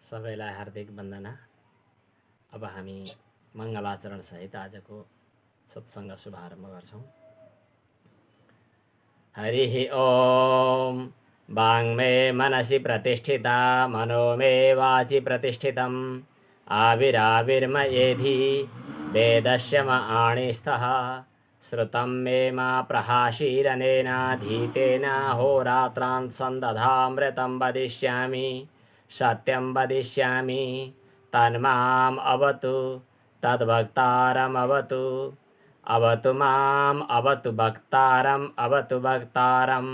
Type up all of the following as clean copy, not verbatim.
सबैलाई हार्दिक वन्दना। अब हामी मङ्गलाचरण सहित आजको सत्सङ्ग शुभारम्भ गर्छौँ। हरिः ॐ। वाङ्मे मनसि प्रतिष्ठिता मनो मे वाचि प्रतिष्ठितम् आविराविर्मयेधि वेदस्य म आणिस्तः श्रुतं मे मा प्रहाशीरनेनाधीतेन होरात्रान् सन्दधामृतं वदिष्यामि सत्यं वदिष्यामि तन्माम् अवतु तद्भक्तारमवतु अवतु माम् अवतु भक्तारम् अवतु भक्तारम्।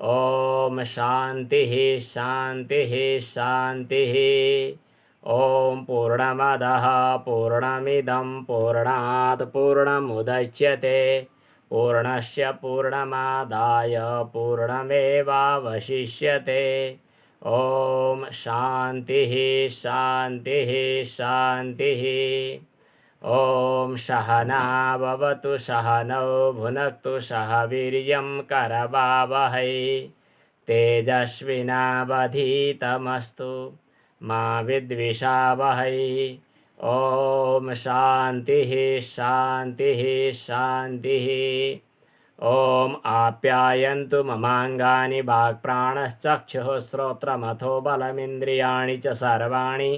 ॐ शान्तिः शान्तिः शान्तिः। ॐ पूर्णमदः पूर्णमिदं पूर्णात् पूर्णमुदच्यते पूर्णस्य पूर्णमादाय पूर्णमेवावशिष्यते। ॐ शान्तिः शान्तिः शान्तिः। ॐ सहनाववतु सहनौ भुनक्तु सह वीर्यं करवावहै तेजस्विनावधीतमस्तु मा विद्विषावहै। ॐ शान्तिः शान्तिः शान्तिः। ॐ आप्यायन्तु ममाङ्गानि वाक्प्राणश्चक्षुः श्रोत्रमथो बलमिन्द्रियाणि च सर्वाणि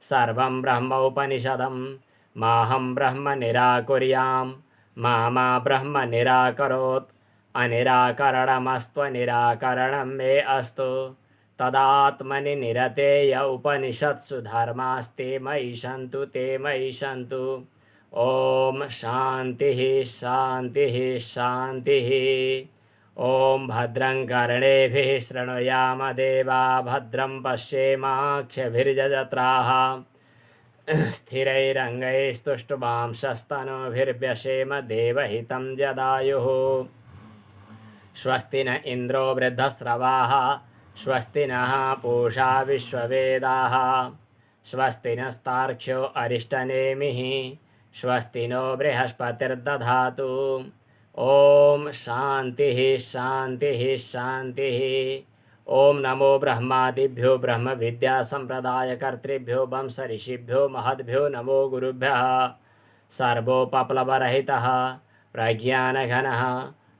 सर्वं ब्रह्मोपनिषदं माहं ब्रह्म निराकुर्यां मा ब्रह्म निराकरोत् अनिराकरणमस्त्वनिराकरणं मे अस्तु तदात्मनि निरतेय उपनिषत्सु धर्मास्ते मयि सन्तु ते मयि सन्तु। ॐ शान्तिः शान्तिः शान्तिः। ॐ भद्रं कर्णेभिः शृणुयाम देवा भद्रं पश्येमाक्षभिर्यजत्राः स्थिरैरङ्गैस्तुष्टुवांशस्तनूभिर्व्यसेम देवहितं जदायुः। स्वस्ति न इन्द्रो वृद्धस्रवाः स्वस्ति नः पूषा विश्ववेदाः स्वस्ति नस्तार्क्ष्यो अरिष्टनेमिः स्वस्ति नो बृहस्पतिर्दधातु। ॐ शान्तिः शान्तिः शान्तिः। ॐ नमो ब्रह्मादिभ्यो ब्रह्म विद्या संप्रदायकर्तृभ्यो वंश ऋषिभ्यो महद्भ्यो नमो गुरुभ्यः। सर्वोपप्लवरहितः प्रज्ञानघनः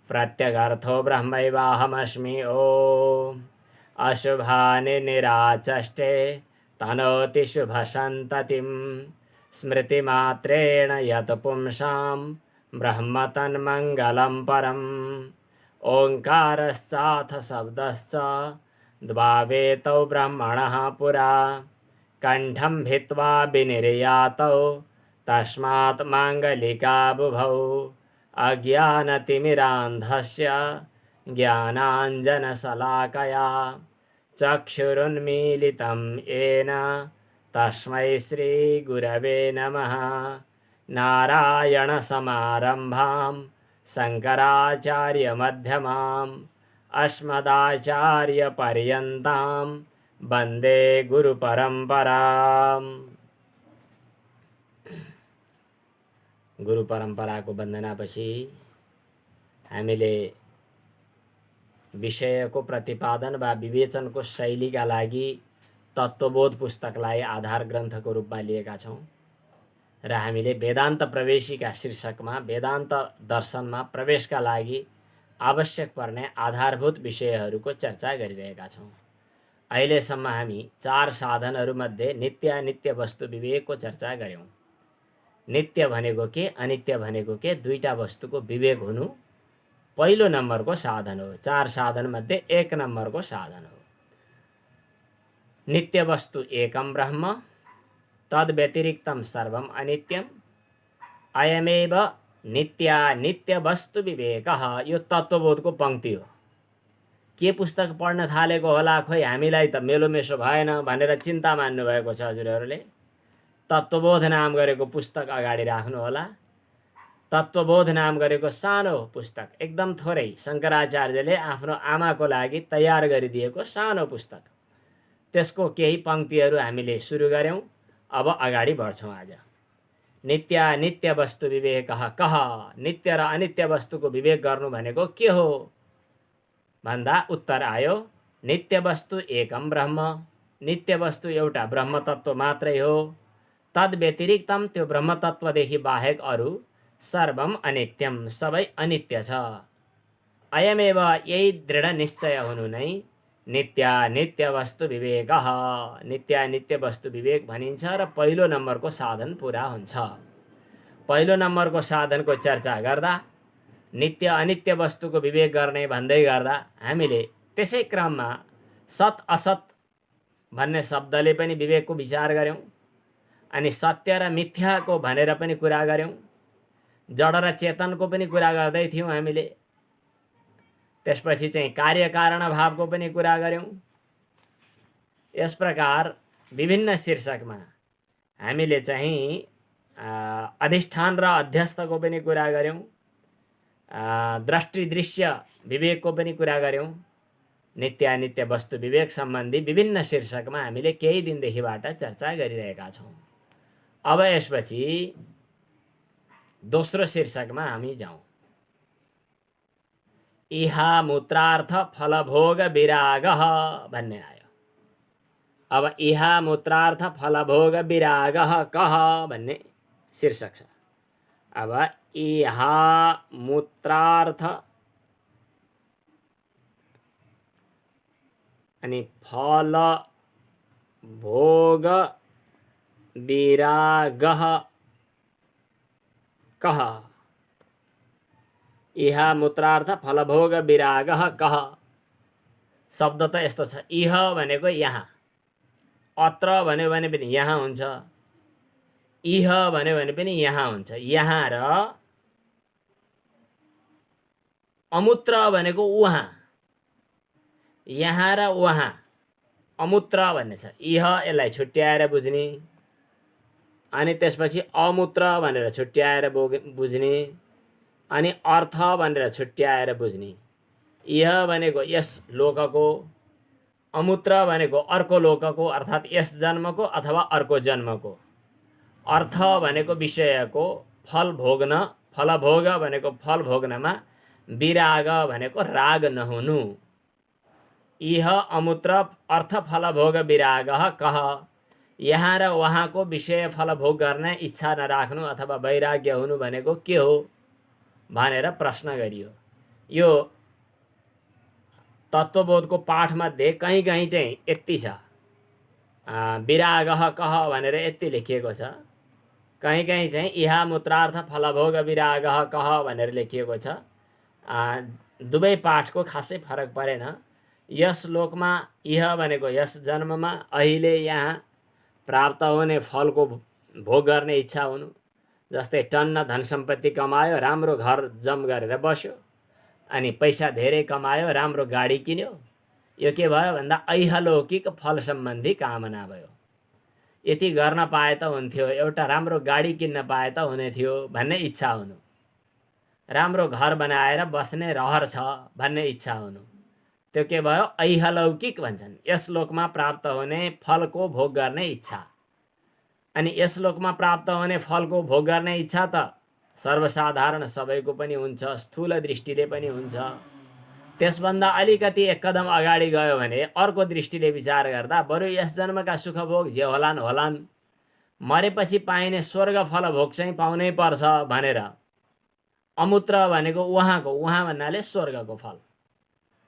प्रत्यगर्थो ब्रह्मैवाहमस्मि। ॐ अशुभानि निराचष्टे तनोति शुभसन्ततिं स्मृतिमात्रेण यत् पुंसां ब्रह्म तन्मङ्गलं परम्। ओङ्कारश्चाथ शब्दश्च द्वावेतौ ब्रह्मणः पुरा कण्ठं भित्त्वा विनिर्यातौ तस्मात् माङ्गलिका बुभौ अज्ञानतिमिरान्धस्य ज्ञानाञ्जनशलाकया चक्षुरुन्मीलितं येन तस्मै श्रीगुरवे नमः। नारायणसमारम्भां शङ्कराचार्यमध्यमाम् अस्मदाचार्यपर्यन्तां वन्दे गुरुपरम्पराम्। गुरु परम्पराको वन्दनापछि हामीले विषयको प्रतिपादन वा विवेचनको शैलीका लागि तत्त्वबोध पुस्तकलाई आधार ग्रन्थको रूपमा लिएका छौँ र हामीले वेदान्त प्रवेशिका शीर्षकमा वेदान्त दर्शनमा प्रवेशका लागि आवश्यक पर्ने आधारभूत विषयहरूको चर्चा गरिरहेका छौँ। अहिलेसम्म हामी 4 साधनहरूमध्ये नित्य अनित्य वस्तु विवेकको चर्चा गऱ्यौँ। नित्य भनेको के अनित्य भनेको के दुईटा वस्तुको विवेक हुनु पहिलो नम्बरको साधन हो। 4 साधनमध्ये 1 नम्बरको साधन हो। नित्य वस्तु एकं ब्रह्म तद् व्यतिरिक्तं सर्वम् अनित्यम् अयमेव नित्य वस्तु विवेकः। यो तत्त्वबोधको पंक्ति हो। के पुस्तक पढ्न थालेको होला खोइ हामीलाई त मेलोमेसो भएन भनेर चिन्ता मान्नु भएको छ हजुरहरूले। तत्त्वबोध नाम गरेको पुस्तक अगाडि राख्नु होला। तत्त्वबोध नाम गरेको सानो पुस्तक एकदम थोरै शङ्कराचार्यले आफ्नो आमाको लागि तयार गरिदिएको सानो पुस्तक, त्यसको केही पंक्तिहरू हामीले सुरु गर्यौं। अब अगाडि बढ्छौं। आज नित्य अनित्य वस्तु विवेकः कः। नित्य र अनित्य वस्तुको विवेक गर्नु भनेको के हो भन्दा उत्तर आयो नित्य वस्तु एकम ब्रह्म नित्य वस्तु एउटा ब्रह्म तत्त्व मात्रै हो। तद व्यतिरिक्तम त्यो ब्रह्म तत्त्वदेखि बाहेक अरू सर्वम अनित्यम, सबै अनित्य छ। अयमेव यही दृढ निश्चय हुनु नै नित्यानित्य वस्तु विवेक, नित्यानित्य वस्तु विवेक भनिन्छ र पहिलो नम्बरको साधन पुरा हुन्छ। पहिलो नम्बरको साधनको चर्चा गर्दा नित्य अनित्य वस्तुको विवेक गर्ने भन्दै गर्दा हामीले त्यसै क्रममा सत असत भन्ने शब्दले पनि विवेकको विचार गऱ्यौँ, अनि सत्य र मिथ्याको भनेर पनि कुरा गऱ्यौँ, जड र चेतनको पनि कुरा गर्दै थियौँ हामीले। त्यसपछि चाहिँ कार्यकारण भावको पनि कुरा गऱ्यौँ। यस प्रकार विभिन्न शीर्षकमा हामीले चाहिँ अधिष्ठान र अध्यस्तको पनि कुरा गऱ्यौँ, दृष्टि दृश्य विवेकको पनि कुरा गऱ्यौँ। नित्यानित्य वस्तु विवेक सम्बन्धी विभिन्न शीर्षकमा हामीले केही दिनदेखिबाट चर्चा गरिरहेका छौँ। अब यसपछि दोस्रो शीर्षकमा हामी जाउँ। इहा मूत्रार्थ फलभोग विराग भन्ने आयो। अब इहा मूत्रार्थ फलभोग विराग कह भन्ने शीर्षक छ। अब इहा मूत्रार्थ अनि फल भोग विराग कह। इहा मूत्रार्थ फलभोग विराग कह शब्द त यस्तो छ। इह भनेको यहाँ, अत्र भन्यो भने पनि यहाँ हुन्छ, इह भन्यो भने पनि यहाँ हुन्छ। यहाँ र अमूत्र भनेको उहाँ, यहाँ र उहाँ अमूत्र भन्ने छ। इह यसलाई छुट्याएर बुझ्ने, अनि त्यसपछि अमूत्र भनेर छुट्याएर बुझ्ने, अनि अर्थ भनेर छुट्याएर बुझ्ने। इह भनेको यस लोकको, अमूत्र भनेको अर्को लोकको अर्थात् यस जन्मको अथवा अर्को जन्मको। अर्थ भनेको विषयको, फल भोग्न, फलभोग भनेको फल भोग्नमा, विराग भनेको राग नहुनु। इह अमूत्र अर्थ फलभोग विराग कह। यहाँ र वहाँको विषय फल भोग गर्ने इच्छा नराख्नु अथवा वैराग्य हुनु भनेको के हो भनेर प्रश्न गरियो। यो तत्त्वबोधको पाठमध्ये कहीँ कहीँ चाहिँ यति छ, विराग कह भनेर यति लेखिएको छ। कहीँ कहीँ चाहिँ इहा मूत्रार्थ फलभोग विराग कह भनेर लेखिएको छ। दुवै पाठको खासै फरक परेन। यस लोकमा इह भनेको यस जन्ममा अहिले यहाँ प्राप्त हुने फलको भोग गर्ने इच्छा हुनु। जस्तै टन्न धन सम्पत्ति कमायो, राम्रो घर जम गरेर बस्यो, अनि पैसा धेरै कमायो, राम्रो गाडी किन्यो। यो के भयो भन्दा ऐहलौकिक फल सम्बन्धी कामना भयो। यति गर्न पाए त हुन्थ्यो, एउटा राम्रो गाडी किन्न पाए त हुने थियो भन्ने इच्छा हुनु, राम्रो घर बनाएर बस्ने रहर छ भन्ने इच्छा हुनु। त्यो के भयो? ऐहलौकिक भन्छन्। यस लोकमा प्राप्त हुने फलको भोग गर्ने इच्छा। अनि यस लोकमा प्राप्त हुने फलको भोग गर्ने इच्छा त सर्वसाधारण सबैको पनि हुन्छ, स्थूल दृष्टिले पनि हुन्छ। त्यसभन्दा अलिकति एक कदम अगाडि गयो भने अर्को दृष्टिले विचार गर्दा बरु यस जन्मका सुख भोग जे होलान् होलान्, मरेपछि पाइने स्वर्ग फल भोग चाहिँ पाउनै पर्छ भनेर अमूत्र भनेको उहाँको, उहाँ भन्नाले स्वर्गको फल,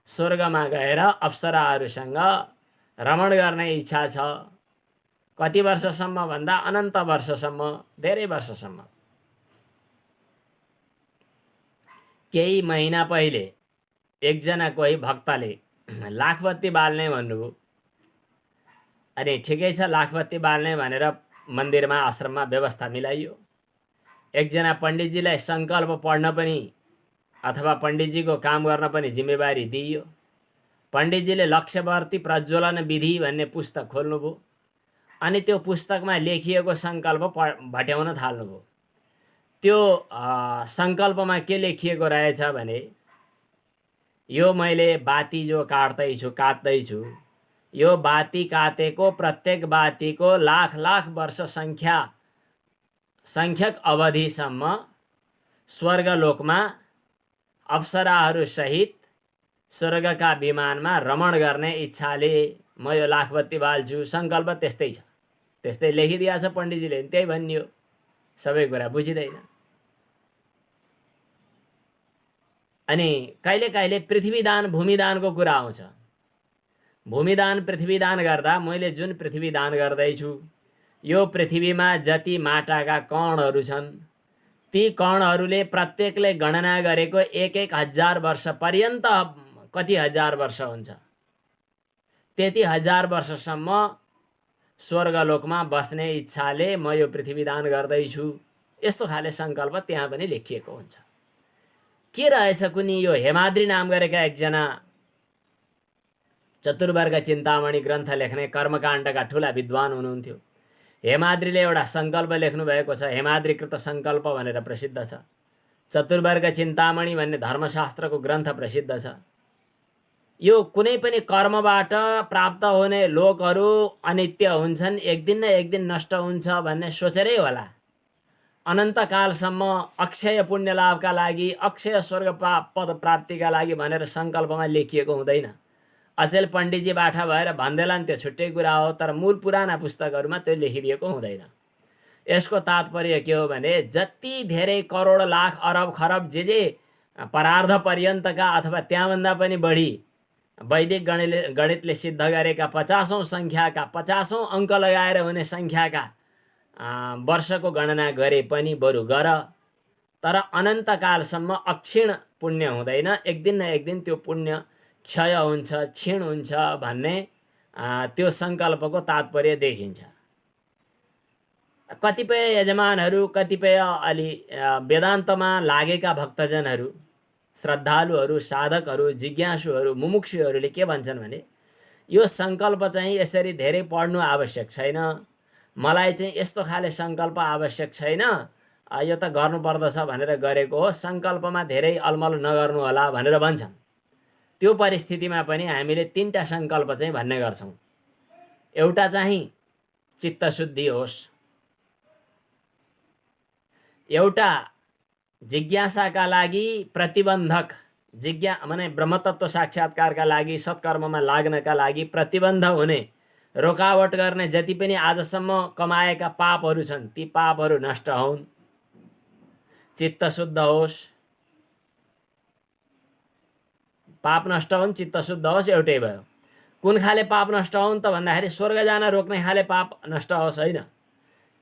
स्वर्गमा गएर अप्सराहरूसँग रमण गर्ने इच्छा छ। कति वर्षसम्म भन्दा अनन्त वर्षसम्म, धेरै वर्षसम्म। केही महिना पहिले एकजना कोही भक्तले लाखबत्ती बाल्ने भन्नुभयो। अनि ठिकै छ, लाखबत्ती बाल्ने भनेर मन्दिरमा आश्रममा व्यवस्था मिलाइयो। एकजना पण्डितजीलाई सङ्कल्प पढ्न पनि अथवा पण्डितजीको काम गर्न पनि जिम्मेवारी दिइयो। पण्डितजीले लक्ष्यवर्ती प्रज्वलन विधि भन्ने पुस्तक खोल्नुभयो, अनि त्यो पुस्तकमा लेखिएको सङ्कल्प भट्याउन थाल्नुभयो। त्यो सङ्कल्पमा के लेखिएको रहेछ भने, यो मैले बाती जो काट्दैछु, यो बाती काटेको प्रत्येक बातीको लाख लाख वर्ष सङ्ख्यक अवधिसम्म स्वर्गलोकमा अप्सराहरू सहित स्वर्गका विमानमा रमण गर्ने इच्छाले म यो लाखबत्ती बाल्छु, सङ्कल्प त्यस्तै छ, त्यस्तै लेखिदिया छ पण्डितजीले, त्यही भनियो, सबै कुरा बुझिँदैन। अनि कहिले कहिले पृथ्वीदान भूमिदानको कुरा आउँछ। भूमिदान पृथ्वीदान गर्दा मैले जुन पृथ्वी दान गर्दैछु, यो पृथ्वीमा जति माटाका कणहरू छन्, ती कणहरूले प्रत्येकले गणना गरेको 1,000 वर्ष पर्यन्त कति हजार वर्ष हुन्छ, त्यति हजार वर्षसम्म स्वर्गलोकमा बस्ने इच्छाले म यो पृथ्वी दान गर्दैछु, यस्तो खाले सङ्कल्प त्यहाँ पनि लेखिएको हुन्छ। के रहेछ कुनी, यो हेमाद्री नाम गरेका एकजना चतुर्वर्ग चिन्तामणि ग्रन्थ लेख्ने कर्मकाण्डका ठुला विद्वान हुनुहुन्थ्यो। हेमाद्रीले एउटा सङ्कल्प लेख्नु भएको छ, हेमाद्रीकृत सङ्कल्प भनेर प्रसिद्ध छ। चतुर्वर्ग चिन्तामणि भन्ने धर्मशास्त्रको ग्रन्थ प्रसिद्ध छ। यो कुनै पनि कर्मबाट प्राप्त हुने लोकहरू अनित्य हुन्छन्, एक दिन न एक दिन नष्ट हुन्छ भन्ने सोचेरै होला। अनन्तकालसम्म अक्षय पुण्य लाभका लागि, अक्षय स्वर्ग पद प्राप्तिका लागि भनेर सङ्कल्पमा लेखिएको हुँदैन। अचेल पण्डितजी बाठा भएर भन्दैलान् त्यो छुट्टै कुरा हो, तर मूल पुराना पुस्तकहरूमा त्यो लेखिदिएको हुँदैन। यसको तात्पर्य के हो भने, जति धेरै करोड लाख अरब खरब जे परार्ध पर्यन्तका अथवा त्यहाँभन्दा पनि बढी वैदिक गणितले सिद्ध गरेका 50औं सङ्ख्याका 50औं अङ्क लगाएर हुने सङ्ख्याका वर्षको गणना गरे पनि बरु गर, तर अनन्तकालसम्म अक्षीण पुण्य हुँदैन। एक दिन न एक दिन त्यो पुण्य क्षय हुन्छ, क्षीण हुन्छ भन्ने त्यो सङ्कल्पको तात्पर्य देखिन्छ। कतिपय यजमानहरू, कतिपय अलि वेदान्तमा लागेका भक्तजनहरू, श्रद्धालुहरू, साधकहरू, जिज्ञासुहरू, मुमुक्षुहरूले के भन्छन् भने, यो सङ्कल्प चाहिँ यसरी धेरै पढ्नु आवश्यक छैन, मलाई चाहिँ यस्तो खाले सङ्कल्प आवश्यक छैन, यो त गर्नुपर्दछ भनेर गरेको हो, सङ्कल्पमा धेरै अलमल नगर्नु होला भनेर भन्छन्। त्यो परिस्थितिमा पनि हामीले 3टा सङ्कल्प चाहिँ भन्ने गर्छौँ। एउटा चाहिँ चित्तशुद्धि होस्, एउटा जिज्ञासाका लागि प्रतिबन्धक, माने ब्रह्मतत्व साक्षात्कारका लागि, सत्कर्ममा लाग्नका लागि प्रतिबन्ध हुने, रोकावट गर्ने जति पनि आजसम्म कमाएका पापहरू छन्, ती पापहरू नष्ट हुन्, चित्त शुद्ध होस्। पाप नष्ट हुन्, चित्त शुद्ध होस्, एउटै भयो। कुन खाले पाप नष्ट हुन् त भन्दाखेरि स्वर्ग जान रोक्ने खाले पाप नष्ट होस् होइन।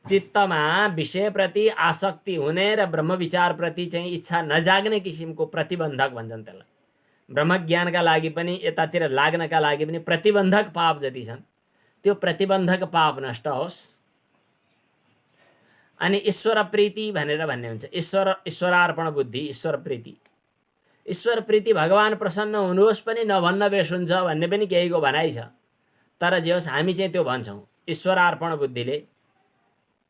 चित्तमा विषयप्रति आसक्ति हुने र ब्रह्म विचारप्रति चाहिँ इच्छा नजाग्ने किसिमको प्रतिबन्धक भन्छन् त्यसलाई। ब्रह्मज्ञानका लागि पनि, यतातिर लाग्नका लागि पनि प्रतिबन्धक पाप जति छन्, त्यो प्रतिबन्धक पाप नष्ट होस्। अनि ईश्वर प्रीति भनेर भन्ने हुन्छ। ईश्वरार्पण बुद्धि, ईश्वर प्रीति। ईश्वर प्रीति भगवान प्रसन्न हुनुहोस् पनि नभन्न बेस हुन्छ भन्ने पनि केहीको भनाइ छ, तर जे होस् हामी चाहिँ त्यो भन्छौँ। ईश्वरार्पण बुद्धिले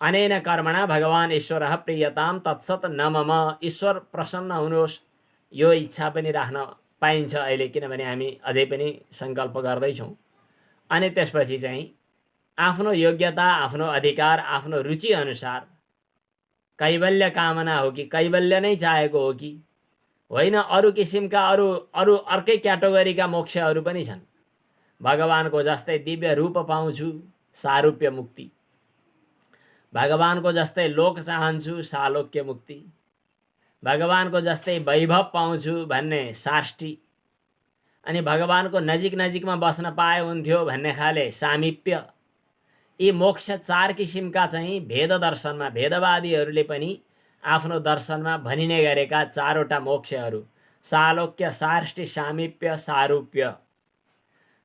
अनेन कर्मणा भगवान ईश्वरः प्रियताम तत्सत न मम, ईश्वर प्रसन्न हुनुहोस् यो इच्छा पनि राख्न पाइन्छ अहिले, किनभने हामी अझै पनि सङ्कल्प गर्दैछौँ। अनि त्यसपछि चाहिँ आफ्नो योग्यता, आफ्नो अधिकार, आफ्नो रुचि अनुसार कैवल्य कामना हो कि कैवल्य नै चाहेको हो कि होइन, अरू किसिमका अरू अर्कै क्याटेगोरीका मोक्षहरू पनि छन्। भगवानको जस्तै दिव्य रूप पाउँछु, सारूप्य मुक्ति। भगवानको जस्तै लोक चाहन्छु, सालोक्य मुक्ति। भगवानको जस्तै वैभव पाउँछु भन्ने साष्टी। अनि भगवानको नजिक नजिकमा बस्न पाए हुन्थ्यो भन्ने खाले सामिप्य। यी मोक्ष 4 किसिमका चाहिँ भेद दर्शनमा, भेदवादीहरूले पनि आफ्नो दर्शनमा भनिने गरेका 4वटा मोक्षहरू, सालोक्य, साष्टी, सामिप्य, सारूप्य।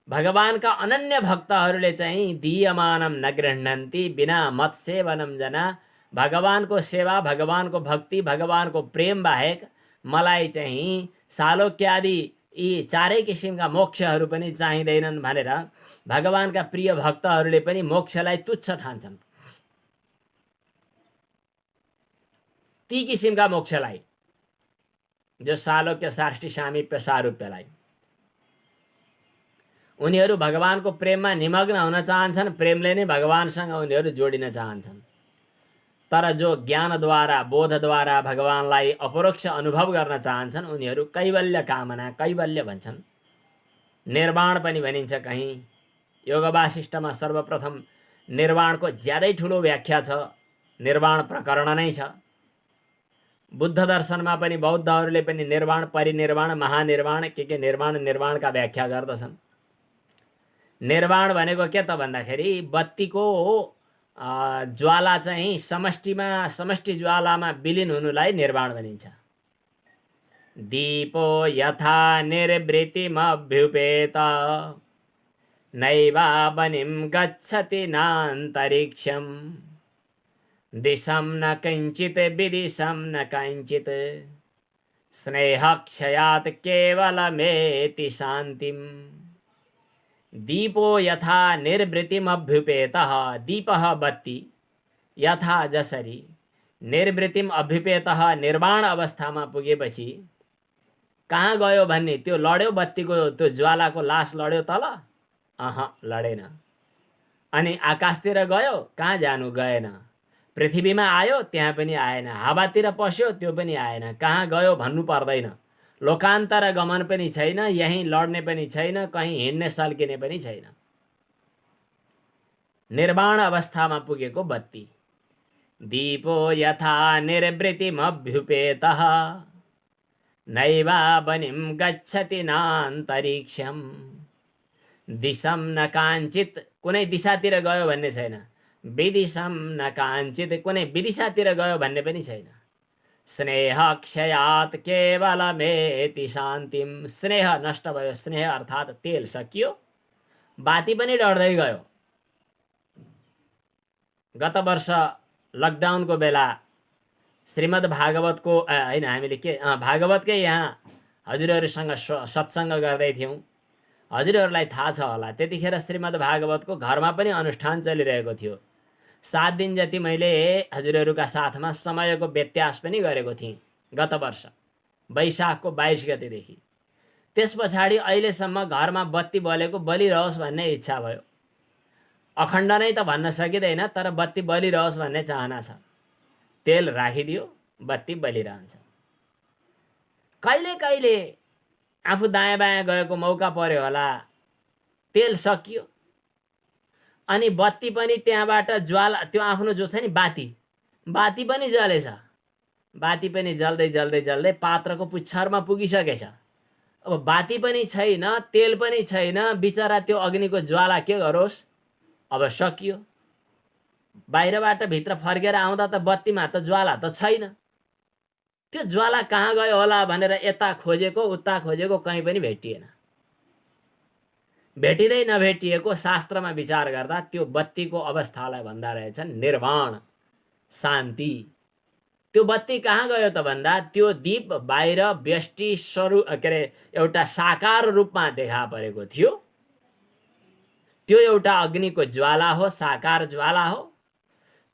भगवानका अनन्य भक्तहरूले चाहिँ दीयमानम न गृह्णन्ति बिना मत सेवनम जना, भगवानको सेवा, भगवानको भक्ति, भगवानको प्रेम बाहेक मलाई चाहिँ सालोक्यादि यी 4 किसिमका मोक्षहरू पनि चाहिँदैनन् भनेर भगवानका प्रिय भक्तहरूले पनि मोक्षलाई तुच्छ ठान्छन्। ती किसिमका मोक्षलाई, जो सालोक्य, साष्टी, सामिप्य, सारूप्यलाई, उनीहरू भगवानको प्रेममा निमग्न हुन चाहन्छन्, प्रेमले नै भगवानसँग उनीहरू जोडिन चाहन्छन्। तर जो ज्ञानद्वारा, बोधद्वारा भगवानलाई अपरोक्ष अनुभव गर्न चाहन्छन्, उनीहरू कैवल्य कामना, कैवल्य भन्छन्। निर्वाण पनि भनिन्छ कहीँ, योग वासिष्ठमा सर्वप्रथम निर्वाणको ज्यादै ठुलो व्याख्या छ, निर्वाण प्रकरण नै छ। बुद्ध दर्शनमा पनि बौद्धहरूले पनि निर्वाण, परिनिर्वाण, महानिर्वाण के निर्वाण, निर्वाणका व्याख्या गर्दछन्। निर्वाण भनेको के त भन्दाखेरि बत्तीको ज्वाला चाहिँ समष्टि ज्वालामा विलीन हुनुलाई निर्वाण भनिन्छ। दीपो यथा निर्वृतिमभ्युपेत नैवावनिं गच्छति नान्तरिक्षं दिशं न किंचित् विदिशं न किंचित् स्नेहक्षयात् केवलमेति शान्तिम्। दीपो यथा निर्वृतिमभ्युपेतः, दीपः बत्ती, यथा जसरी, निर्वृतिम अभ्युपेतः निर्वाण अवस्थामा पुगेपछि कहाँ गयो भन्ने, त्यो लड्यो बत्तीको त्यो ज्वालाको लास लड्यो तल, लडेन। अनि आकाशतिर गयो, कहाँ जानु, गएन। पृथ्वीमा आयो, त्यहाँ पनि आएन। हावातिर पस्यो, त्यो पनि आएन। कहाँ गयो भन्नु पर्दैन। लोकान्तर गमन पनि छैन, यहीँ लड्ने पनि छैन, कहीँ हिँड्ने सल्किने पनि छैन। निर्वाण अवस्थामा पुगेको बत्ती। दीपो यथा निर्वृतिमभ्युपेतः नैवावनिं गच्छति नान्तरिक्षं दिशं न काञ्चित्, कुनै दिशातिर गयो भन्ने छैन। विदिशं न काञ्चित्, कुनै विदिशातिर गयो भन्ने पनि छैन। स्नेहक्षयात् केवलमेति शान्तिं, स्नेह नष्ट भयो। स्नेह अर्थात् तेल सकियो, बाती पनि डढ्दै गयो। गत वर्ष लकडाउनको बेला श्रीमद् भागवतको हैन, हामीले के भागवतकै यहाँ हजुरहरूसँग सत्सङ्ग गर्दै थियौँ। हजुरहरूलाई थाहा छ होला, त्यतिखेर श्रीमद् भागवतको घरमा पनि अनुष्ठान चलिरहेको थियो। 7 दिन जति मैले हजुरहरूका साथमा समयको व्यत्यास पनि गरेको थिएँ गत वर्ष वैशाखको 22 गतेदेखि। त्यस पछाडि अहिलेसम्म घरमा बत्ती बलेको बलिरहोस् भन्ने इच्छा भयो। अखण्ड नै त भन्न सकिँदैन, तर बत्ती बलिरहोस् भन्ने चाहना छ। तेल राखिदियो, बत्ती बलिरहन्छ। कहिले कहिले आफू दायाँ बायाँ गएको मौका पर्यो होला, तेल सकियो, अनि बत्ती पनि त्यहाँबाट ज्वाला, त्यो आफ्नो जो छ नि बाती पनि जलेछ। बाती पनि जल्दै जल्दै जल्दै पात्रको पुच्छरमा पुगिसकेछ। अब बाती पनि छैन, तेल पनि छैन, बिचरा त्यो अग्निको ज्वाला के गरोस्। अब सकियो। बाहिरबाट भित्र फर्केर आउँदा त बत्तीमा त ज्वाला त छैन। त्यो ज्वाला कहाँ गयो होला भनेर यता खोजेको उता खोजेको, कहीँ पनि भेटिएन। भेटिँदै नभेटिएको शास्त्रमा विचार गर्दा त्यो बत्तीको अवस्थालाई भन्दा रहेछन् निर्वाण, शान्ति। त्यो बत्ती कहाँ गयो त भन्दा त्यो दीप बाहिर व्यष्टि स्वरूप एउटा साकार रूपमा देखा परेको थियो। त्यो एउटा अग्निको ज्वाला हो, साकार ज्वाला हो।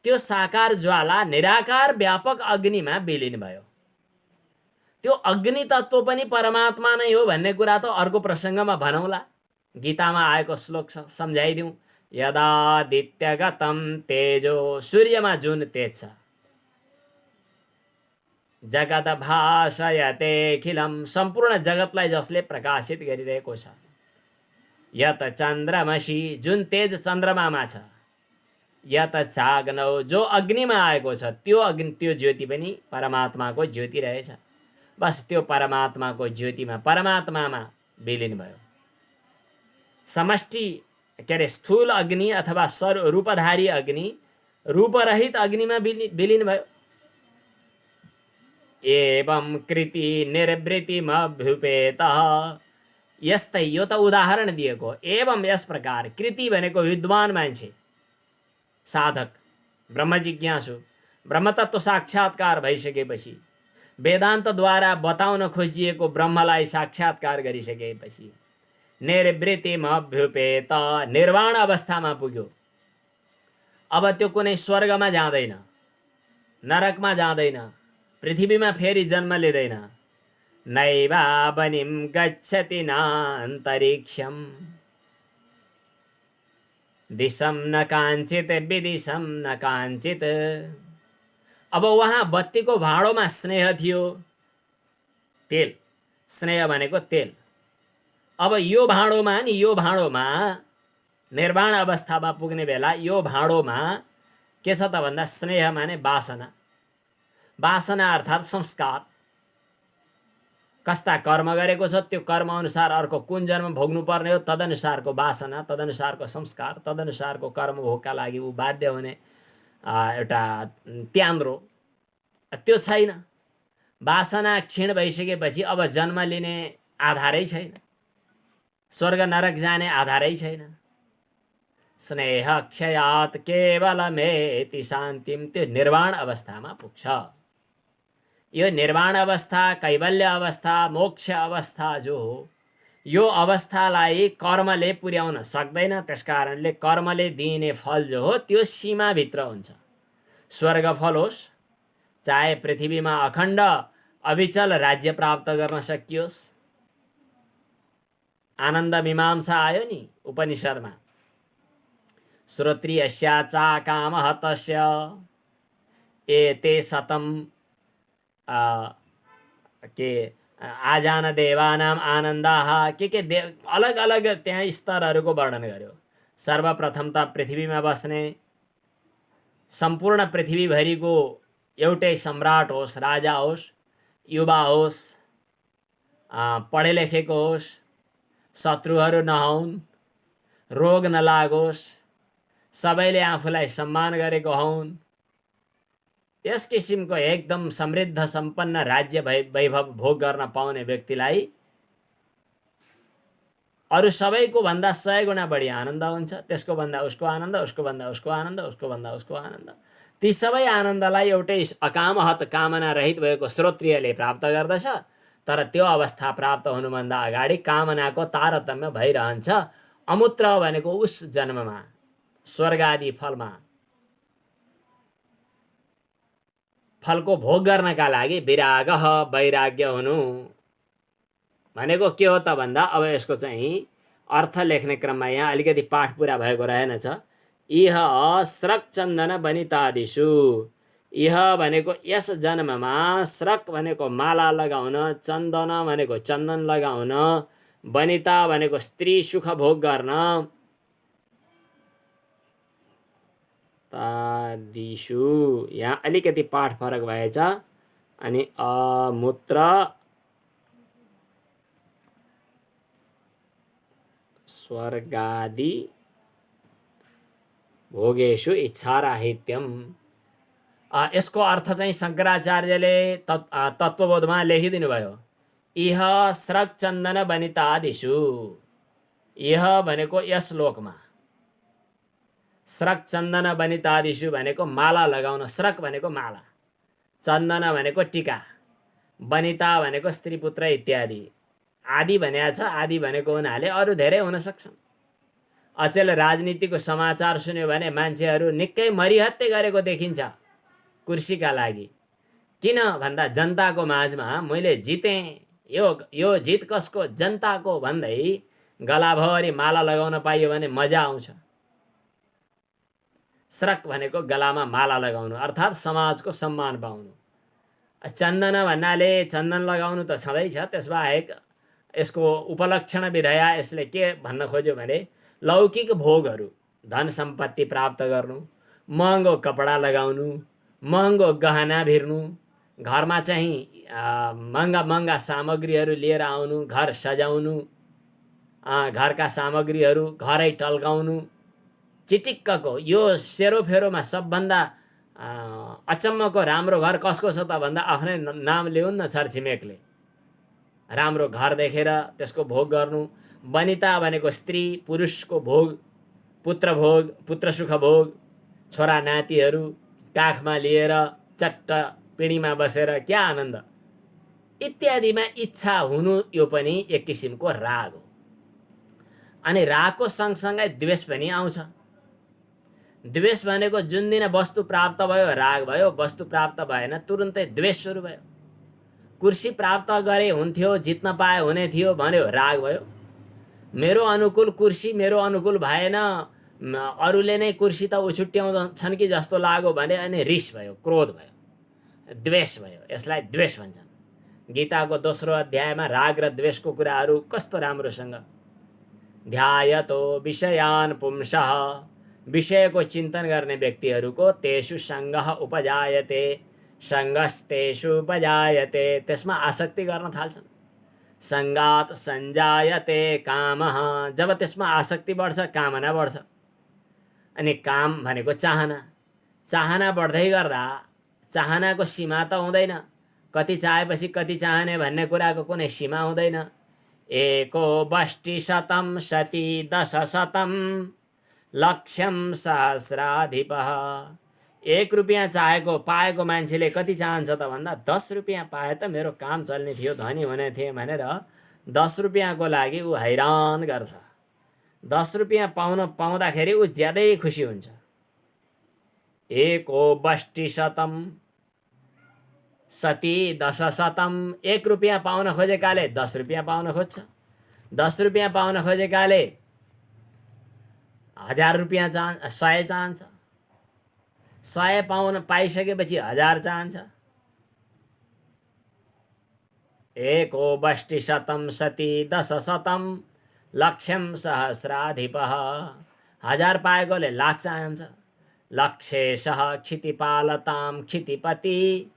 त्यो साकार ज्वाला निराकार व्यापक अग्निमा विलीन भयो। त्यो अग्नि तत्त्व पनि परमात्मा नै हो भन्ने कुरा त अर्को प्रसङ्गमा भनौँला। गीतामा आएको श्लोक छ, सम्झाइदिउँ। यदादित्यगतं तेजो, सूर्यमा जुन तेज छ, जगत भासयतेखिलं, सम्पूर्ण जगतलाई जसले प्रकाशित गरिरहेको छ। यत चन्द्रमसि, जुन तेज चन्द्रमामा छ। यत चाग्नौ, जो अग्निमा आएको छ, त्यो अग्नि, त्यो ज्योति पनि परमात्माको ज्योति रहेछ। बस त्यो परमात्माको ज्योतिमा, परमात्मामा विलीन भयो। समष्टि स्थूल अग्नि अथवा रूपधारी अग्नि रूपरहित अग्निमा विलीन भयो। एवं कृति निर्वृतिमभ्युपेतः, यस्तै, यो त उदाहरण दिएको। एवं, यस प्रकार, कृति भनेको विद्वान मान्छे, साधक, ब्रह्म जिज्ञासु, ब्रह्मतत्व साक्षात्कार भइसकेपछि, वेदान्तद्वारा बताउन खोजिएको ब्रह्मलाई साक्षात्कार गरिसकेपछि, निर्वृतिमभ्युपेत, निर्वाण अवस्थामा पुग्यो। अब त्यो कुनै स्वर्गमा जाँदैन, नरकमा जाँदैन, पृथ्वीमा फेरि जन्म लिँदैन। नैवावनिं गच्छति नान्तरिक्षं दिशं न काञ्चित् विदिशं न काञ्चित्। अब वहाँ बत्तीको भाँडोमा स्नेह थियो, तेल, स्नेह भनेको तेल। अब यो भाँडोमा नि, यो भाँडोमा निर्वाण अवस्थामा पुग्ने बेला यो भाँडोमा के छ त भन्दा स्नेह माने वासना, वासना अर्थात् संस्कार। कस्ता कर्म गरेको छ त्यो कर्म अनुसार अर्को कुन जन्म भोग्नु पर्ने हो, तदनुसारको वासना, तदनुसारको संस्कार, तदनुसारको कर्म भोगका लागि ऊ बाध्य हुने एउटा त्यान्द्रो त्यो छैन। वासना क्षीण भइसकेपछि अब जन्म लिने आधारै छैन, स्वर्ग नरक जाने आधारै छैन। स्नेह क्षयात् केवलमेति शान्तिम, त्यो निर्वाण अवस्थामा पुग्छ। यो निर्वाण अवस्था, कैवल्य अवस्था, मोक्ष अवस्था जो हो, यो अवस्थालाई कर्मले पुर्याउन सक्दैन। त्यसकारणले कर्मले दिइने फल जो हो त्यो सीमाभित्र हुन्छ। स्वर्ग फल होस्, चाहे पृथ्वीमा अखण्ड अविचल राज्य प्राप्त गर्न सकियोस्। आनन्द मीमांसा आयो नि उपनिषदमा, श्रोत्रियस्याचा कामः तस्य एते शतम के आजान देवानाम आनन्दाः के अलग अलग त्यहाँ स्तरहरूको वर्णन गर्यो। सर्वप्रथम त पृथ्वीमा बस्ने, सम्पूर्ण पृथ्वीभरिको एउटै सम्राट होस्, राजा होस्, युवा होस्, पढे लेखेको होस्, शत्रुहरू नहुन्, रोग नलागोस्, सबैले आफूलाई सम्मान गरेको हुन्, यस किसिमको एकदम समृद्ध सम्पन्न राज्य वैभव भोग गर्न पाउने व्यक्तिलाई अरू सबैको भन्दा 100 गुणा बढी आनन्द हुन्छ। त्यसको भन्दा उसको आनन्द, उसको भन्दा उसको आनन्द, उसको भन्दा उसको आनन्द। ती सबै आनन्दलाई एउटै अकामहत कामना रहित भएको श्रोत्रियले प्राप्त गर्दछ। तर त्यो अवस्था प्राप्त हुनुभन्दा अगाडि कामनाको तारतम्य भइरहन्छ। अमूत्र भनेको उस जन्ममा स्वर्ग आदि फलमा फलको भोग गर्नका लागि विराग वैराग्य हुनु भनेको के हो त भन्दा, अब यसको चाहिँ अर्थ लेख्ने क्रममा यहाँ अलिकति पाठ पुरा भएको रहेनछ। इह स्रक चन्दन वनितादिषु, इह भनेको यस जन्ममा, स्रक भनेको माला लगाउन, चन्दन भनेको चन्दन लगाउन, वनिता भनेको स्त्री सुख भोग गर्न, तादिषु यहाँ अलिकति पाठ फरक भएछ। अनि अमूत्र स्वर्गादि भोगेषु इच्छाराहित्यम। यसको अर्थ चाहिँ शङ्कराचार्यले तत्त्वबोधमा लेखिदिनु भयो। इह स्रक चन्दन वनितादिषु, इह भनेको यस लोकमा, स्रक चन्दन वनितादिषु भनेको माला लगाउन, स्रक भनेको माला, चन्दन भनेको टीका, वनिता भनेको स्त्री पुत्र इत्यादि। आदि भनेको छ, आदि भनेको हुनाले अरू धेरै हुन सक्छन्। अचेल राजनीतिको समाचार सुन्यो भने मान्छेहरू निकै मरिहत्ते गरेको देखिन्छ कुर्सीका लागि। किन भन्दा जनताको माझमा मैले जितेँ, यो जित कसको, जनताको भन्दै गलाभरि माला लगाउन पाइयो भने मजा आउँछ। स्रक भनेको गलामा माला लगाउनु अर्थात् समाजको सम्मान पाउनु। चन्दन भन्नाले चन्दन लगाउनु त छँदैछ, त्यसबाहेक यसको उपलक्षण विधया यसले के भन्न खोज्यो भने लौकिक भोगहरू, धन सम्पत्ति प्राप्त गर्नु, महँगो कपडा लगाउनु, महँगो गहना भिर्नु, घरमा चाहिँ महँगा महँगा सामग्रीहरू लिएर आउनु, घर सजाउनु, घरका सामग्रीहरू घरै टल्काउनु, चिटिक्कको यो सेरोफेरोमा सबभन्दा अचम्मको राम्रो घर कसको छ त भन्दा आफ्नै नाम ल्याउन् न छरछिमेकले। राम्रो घर देखेर त्यसको भोग गर्नु। वनिता भनेको स्त्री पुरुषको भोग, पुत्र भोग, पुत्र सुख भोग, छोरा नातिहरू काखमा लिएर चट्ट पिँढीमा बसेर क्या आनन्द इत्यादिमा इच्छा हुनु, यो पनि एक किसिमको राग हो। अनि रागको सँगसँगै द्वेष पनि आउँछ। द्वेष भनेको जुन दिन वस्तु प्राप्त भयो राग भयो, वस्तु प्राप्त भएन तुरुन्तै द्वेष सुरु भयो। कुर्सी प्राप्त गरे हुन्थ्यो, जित्न पाए हुने थियो भन्यो, राग भयो। मेरो अनुकूल कुर्सी मेरो अनुकूल भएन, अरूले नै कुर्सी त उछुट्याउँछन् कि जस्तो लाग्यो भने अनि रिस भयो, क्रोध भयो, द्वेष भयो। यसलाई द्वेष भन्छन्। गीताको दोस्रो अध्यायमा राग र द्वेषको कुराहरू कस्तो राम्रोसँग ध्यायतो विषयान् पुंसः विषयको चिन्तन गर्ने व्यक्तिहरूको तेषु सङ्गः उपजायते सङ्गस्तेषु उपजायते त्यसमा आसक्ति गर्न थाल्छन्। सङ्गात सञ्जायते कामः जब त्यसमा आसक्ति बढ्छ कामना बढ्छ। अनि काम भनेको चाहना, चाहना बढ्दै गर्दा चाहनाको सीमा त हुँदैन, कति चाहेपछि कति चाहने भन्ने कुराको कुनै सीमा हुँदैन। एको वष्टि शतं सति दशशतं लक्ष्यम सहस्राधिपः। 1 रुपियाँ चाहेको पाएको मान्छेले कति चाहन्छ त भन्दा 10 रुपियाँ पाए त मेरो काम चल्ने थियो, धनी हुने थिएँ भनेर 10 रुपियाँको लागि ऊ हैरान गर्छ। 10 रुपियाँ पाउँदाखेरि ऊ ज्यादै खुसी हुन्छ। एको वष्टि शतं सति दशशतं 1 रुपियाँ पाउन खोजेकाले 10 रुपियाँ पाउन खोज्छ, 10 रुपियाँ पाउन खोजेकाले 1000 रुपियाँ 100 चाहन्छ, 100 पाइसकेपछि 1000 चाहन्छ। एको वष्टि शतं सति दशशतं लक्ष्यम सहस्राधिपः 1000 पाएकोले लाख चाहन्छ। लक्षेशः क्षितिपालतां क्षितिपति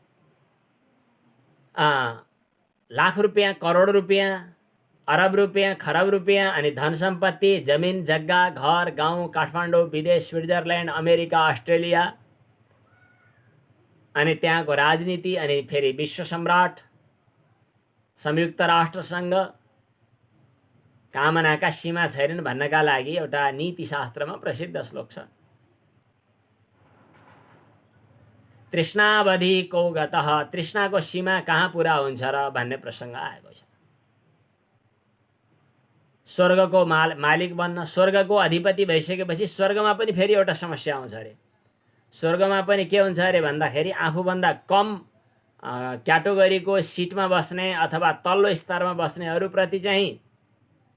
लाख रुपियाँ, करोड रुपियाँ, अरब रुपियाँ, खरब रुपियाँ अनि धन सम्पत्ति, जमिन जग्गा, घर गाउँ, काठमाडौँ, विदेश, स्विट्जरल्यान्ड, अमेरिका, अस्ट्रेलिया अनि त्यहाँको राजनीति अनि फेरि विश्व सम्राट, संयुक्त राष्ट्र संघ। कामनाका सीमा छैनन् भन्नका लागि एउटा नीतिशास्त्रमा प्रसिद्ध श्लोक छ। तृष्णावधि को गतः तृष्णाको सीमा कहाँ पुरा हुन्छ र भन्ने प्रसङ्ग आएको छ। स्वर्गको मालिक बन्न, स्वर्गको अधिपति भइसकेपछि स्वर्गमा पनि फेरि एउटा समस्या आउँछ अरे। स्वर्गमा पनि के हुन्छ अरे भन्दाखेरि आफूभन्दा कम क्याटेगोरीको सिटमा बस्ने अथवा तल्लो स्तरमा बस्नेहरूप्रति चाहिँ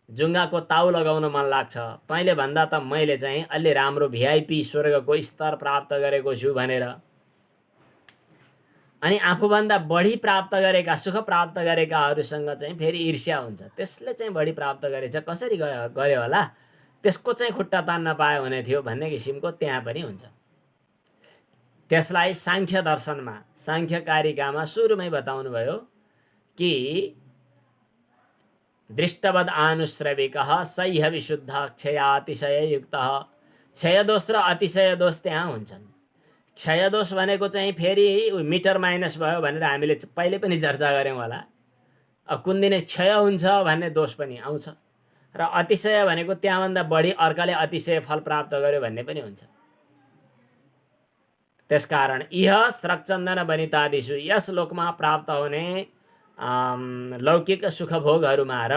जुङ्गाको ताउ लगाउन मन लाग्छ। तैँले भन्दा त मैले चाहिँ अलि राम्रो भिआइपी स्वर्गको स्तर प्राप्त गरेको छु भनेर। अनि आफूभन्दा बढी प्राप्त गरेका, सुख प्राप्त गरेकाहरूसँग चाहिँ फेरि ईर्ष्या हुन्छ। त्यसले चाहिँ बढी प्राप्त गरेछ, कसरी गर्यो होला, त्यसको चाहिँ खुट्टा तान्न पाए हुने थियो भन्ने किसिमको त्यहाँ पनि हुन्छ। त्यसलाई साङ्ख्य दर्शनमा, साङ्ख्य कारिकामा सुरुमै बताउनु भयो कि दृष्टवद आनुश्रविकः सह्य विशुद्ध क्षयातिशययुक्तः। क्षयदोष र अतिशय दोष त्यहाँ हुन्छन्। क्षयदोष भनेको चाहिँ फेरि मिटर माइनस भयो भनेर हामीले पहिले पनि चर्चा गऱ्यौँ होला। अब कुन दिन क्षय हुन्छ भन्ने दोष पनि आउँछ र अतिशय भनेको त्यहाँभन्दा बढी अर्काले अतिशय फल प्राप्त गर्यो भन्ने पनि हुन्छ। त्यसकारण इह स्रक्चन्दन वनितादिषु यस लोकमा प्राप्त हुने लौकिक सुखभोगहरूमा र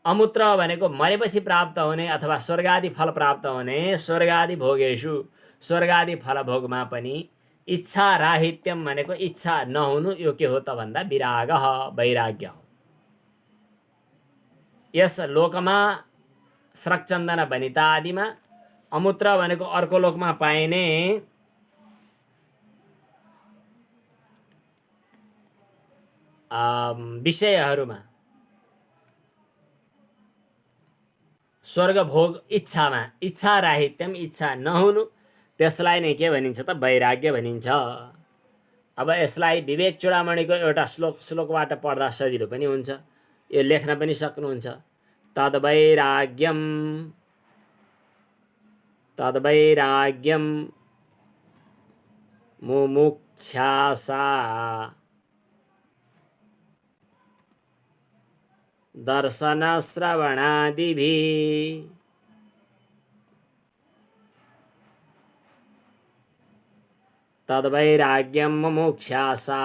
अमूत्र भनेको मरेपछि प्राप्त हुने अथवा स्वर्गादि फल प्राप्त हुने स्वर्गादि भोगेषु स्वर्गादि फलभोगमा पनि इच्छा राहित्यम भनेको इच्छा नहुनु यो के हो त भन्दा विराग वैराग्य हो। यस लोकमा स्रक्चन्दन वनिता आदिमा अमूत्र भनेको अर्को लोकमा पाइने विषयहरूमा स्वर्ग भोग इच्छामा इच्छा राहित्यम इच्छा नहुनु त्यसलाई नै के भनिन्छ त वैराग्य भनिन्छ। अब यसलाई विवेक चूडामणिको एउटा श्लोकबाट पढ्दा सजिलो पनि हुन्छ, यो लेख्न पनि सक्नुहुन्छ। तद्वैराग्यम मुमुक्षासा दर्शन श्रवणादिभिः तद्वैराग्यम मुमुक्षासा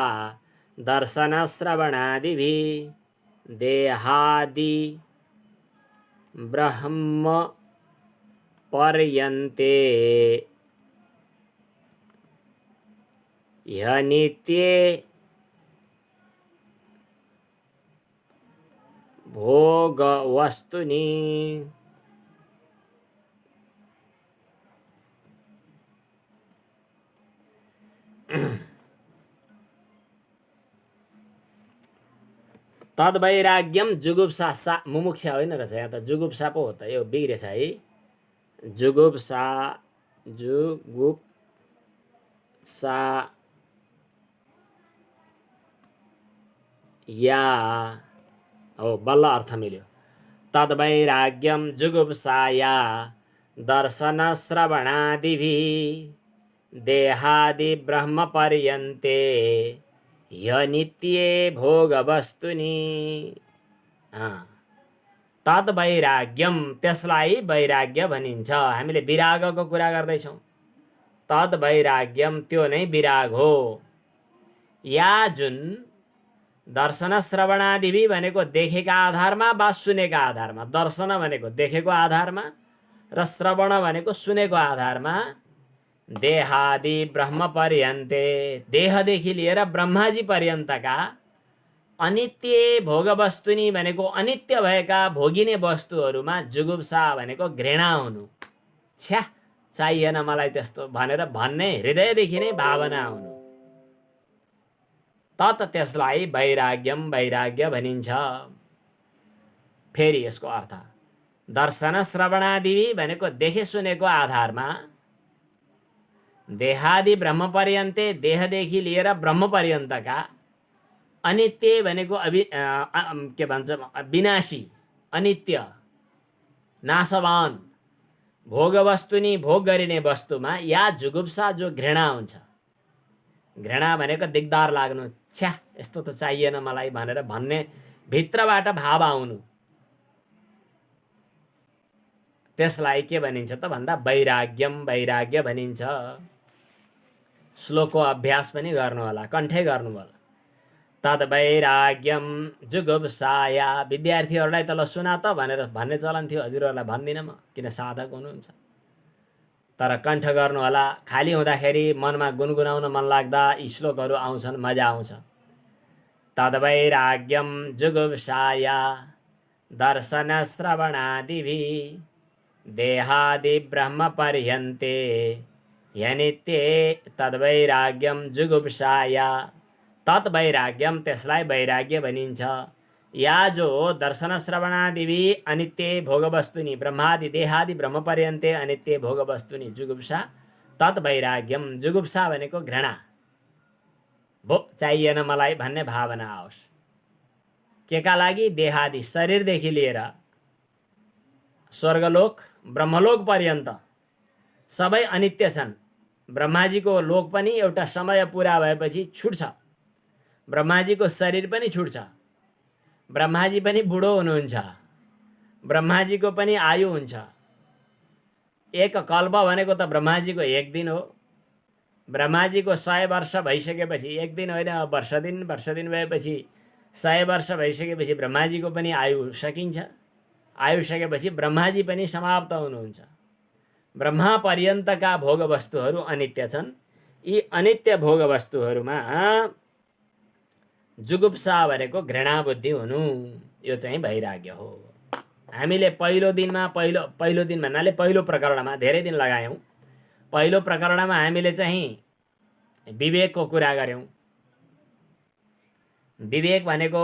दर्शन श्रवणादिभिः देहादि ब्रह्म पर्यन्ते यह नित्ये भोग वस्तुनि तद्वैराग्यम जुगुप्सा सा मुमुक्षा होइन रहेछ, यहाँ त जुगुप्सा पो हो त, यो बिग्रेछ है। जुगुप्सा जुगुप्सा या हो, बल्ल अर्थ मिल्यो। तद्वैराग्यम जुगुप्साया दर्शन श्रवणादिभिः देहादि ब्रह्म पर्यन्ते ह्यनित्ये भोग वस्तुनि। तद्वैराग्यम, त्यसलाई वैराग्य भनिन्छ। हामीले विरागको कुरा गर्दैछौँ। तद्वैराग्यम, त्यो नै विराग हो। या जुन दर्शन श्रवणादिवि भनेको देखेका आधारमा वा सुनेका आधारमा, दर्शन भनेको देखेको आधारमा र श्रवण भनेको सुनेको आधारमा, देहादि ब्रह्म पर्यन्ते, देहदेखि लिएर ब्रह्माजी पर्यन्तका अनित्य भोग वस्तुनि भनेको अनित्य भएका भोगिने वस्तुहरूमा जुगुप्सा भनेको घृणा हुनु। छ्या, चाहिएन मलाई त्यस्तो भनेर भन्ने हृदयदेखि नै भावना हुनु। तत्, त्यसलाई वैराग्यम, वैराग्य भनिन्छ। फेरि यसको अर्थ, दर्शन श्रवणादि भनेको देखे सुनेको आधारमा, देहादि ब्रह्म पर्यन्ते, देहदेखि लिएर ब्रह्म पर्यन्तका, अनित्य भनेको के भन्छ, विनाशी, अनित्य, नाशवान भोग वस्तुनि, भोग गरिने वस्तुमा या जुगुप्सा, जो घृणा हुन्छ। घृणा भनेको दिगदार लाग्नु, छ्या यस्तो त चाहिएन मलाई भनेर भन्ने भित्रबाट भाव आउनु। त्यसलाई के भनिन्छ त भन्दा वैराग्यम, वैराग्य भनिन्छ। श्लोकको अभ्यास पनि गर्नु होला, कण्ठै गर्नु होला। तद्वैराग्यम जुगुप्साया, विद्यार्थीहरूलाई त ल सुना त भनेर भन्ने चलन थियो, हजुरहरूलाई भन्दिनँ म, किन साधक हुनुहुन्छ। तर कण्ठ गर्नु होला। खाली हुँदाखेरि मनमा गुनगुनाउन मन लाग्दा यी श्लोकहरू आउँछन्, मजा आउँछ। तद्वैराग्यम जुगुप्साया दर्शन श्रवणादिभिः देहादि ब्रह्म पर्यन्ते ह्यनित्ये तद्वैराग्यम जुगुप्साया। तद्वैराग्यम, त्यसलाई वैराग्य भनिन्छ। या जो दर्शन श्रवणादिवि अनित्य भोग वस्तुनि, ब्रह्मादि देहादि ब्रह्म पर्यन्ते अनित्य भोग वस्तुनि जुगुप्सा, तद्वैराग्यम, जुगुप्सा भनेको घृणा, भो चाहिएन मलाई भन्ने भावना आओस्। केका लागि? देहादि, शरीरदेखि लिएर स्वर्गलोक ब्रह्मलोक पर्यन्त सबै अनित्य छन्। ब्रह्माजीको लोक पनि एउटा समय पुरा भएपछि छुट्छ, ब्रह्माजीको शरीर पनि छुट्छ, ब्रह्माजी पनि बुढो हुनुहुन्छ, ब्रह्माजीको पनि आयु हुन्छ। एक कल्प भनेको त ब्रह्माजीको एक दिन हो। ब्रह्माजीको 100 वर्ष भइसकेपछि, एक दिन होइन, वर्ष दिन भएपछि 100 वर्ष भइसकेपछि ब्रह्माजीको पनि आयु सकिन्छ। आयु सकेपछि ब्रह्माजी पनि समाप्त हुनुहुन्छ। ब्रह्मा पर्यन्तका भोग वस्तुहरू अनित्य छन्। यी अनित्य भोग वस्तुहरूमा जुगुप्सा भनेको घृणा बुद्धि हुनु, यो चाहिँ वैराग्य हो। हामीले पहिलो दिन भन्नाले पहिलो प्रकरणमा धेरै दिन लगायौँ। पहिलो प्रकरणमा हामीले चाहिँ विवेकको कुरा गर्यौँ। विवेक भनेको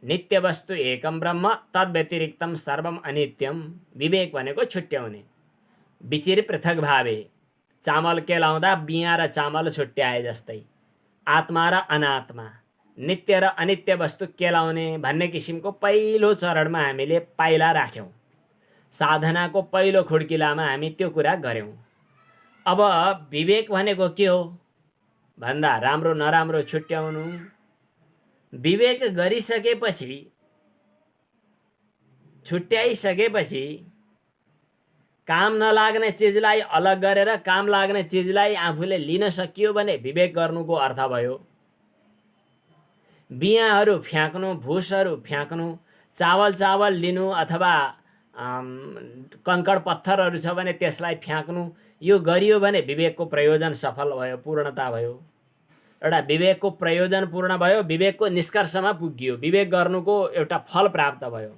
नित्य वस्तु एकम ब्रह्म तद व्यतिरिक्तम सर्वम अनित्यम। विवेक भनेको छुट्याउने, विचिर पृथक भावे। चामल केलाउँदा बिया र चामल छुट्याए जस्तै आत्मा र अनात्मा, नित्य र अनित्य वस्तु केलाउने भन्ने किसिमको पहिलो चरणमा हामीले पाइला राख्यौँ। साधनाको पहिलो खुड्किलामा हामी त्यो कुरा गर्यौँ। अब विवेक भनेको के हो भन्दा राम्रो नराम्रो छुट्याउनु। विवेक गरिसकेपछि, छुट्याइसकेपछि काम नलाग्ने चिजलाई अलग गरेर काम लाग्ने चिजलाई आफूले लिन सकियो भने विवेक गर्नुको अर्थ भयो। बियाहरू फ्याँक्नु, भुसहरू फ्याँक्नु, चावल लिनु अथवा कंकड पत्थरहरू छ भने त्यसलाई फ्याँक्नु, यो गरियो भने विवेकको प्रयोजन सफल भयो, पूर्णता भयो। एउटा विवेकको प्रयोजन पूर्ण भयो, विवेकको निष्कर्षमा पुगियो, विवेक गर्नुको एउटा फल प्राप्त भयो।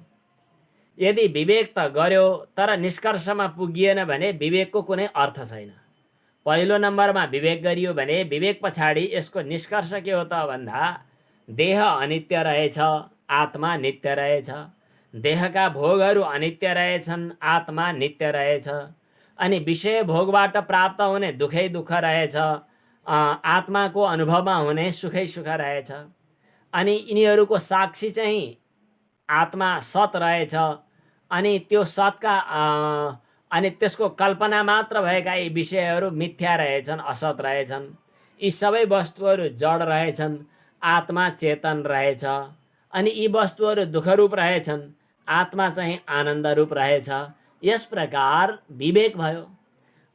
यदि विवेक त गर्यो तर निष्कर्षमा पुगिएन भने विवेकको कुनै अर्थ छैन। पहिलो नम्बरमा विवेक गरियो भने विवेक पछाडि यसको निष्कर्ष के हो त भन्दा देह अनित्य रहेछ, आत्मा नित्य रहेछ। देहका भोगहरू अनित्य रहेछन्, आत्मा नित्य रहेछ। अनि विषय भोगबाट प्राप्त हुने दुखै दुःख रहेछ, आत्माको अनुभवमा हुने सुखै सुख रहेछ। अनि यिनीहरूको साक्षी चाहिँ आत्मा सत रहेछ। अनि त्यो सतका अनि त्यसको कल्पना मात्र भएका यी विषयहरू मिथ्या रहेछन्, असत रहेछन्। यी सबै वस्तुहरू जड रहेछन्, आत्मा चेतन रहेछ। अनि यी वस्तुहरू दुःखरूप रहेछन्, आत्मा चाहिँ आनन्द रूप रहेछ। यस प्रकार विवेक भयो।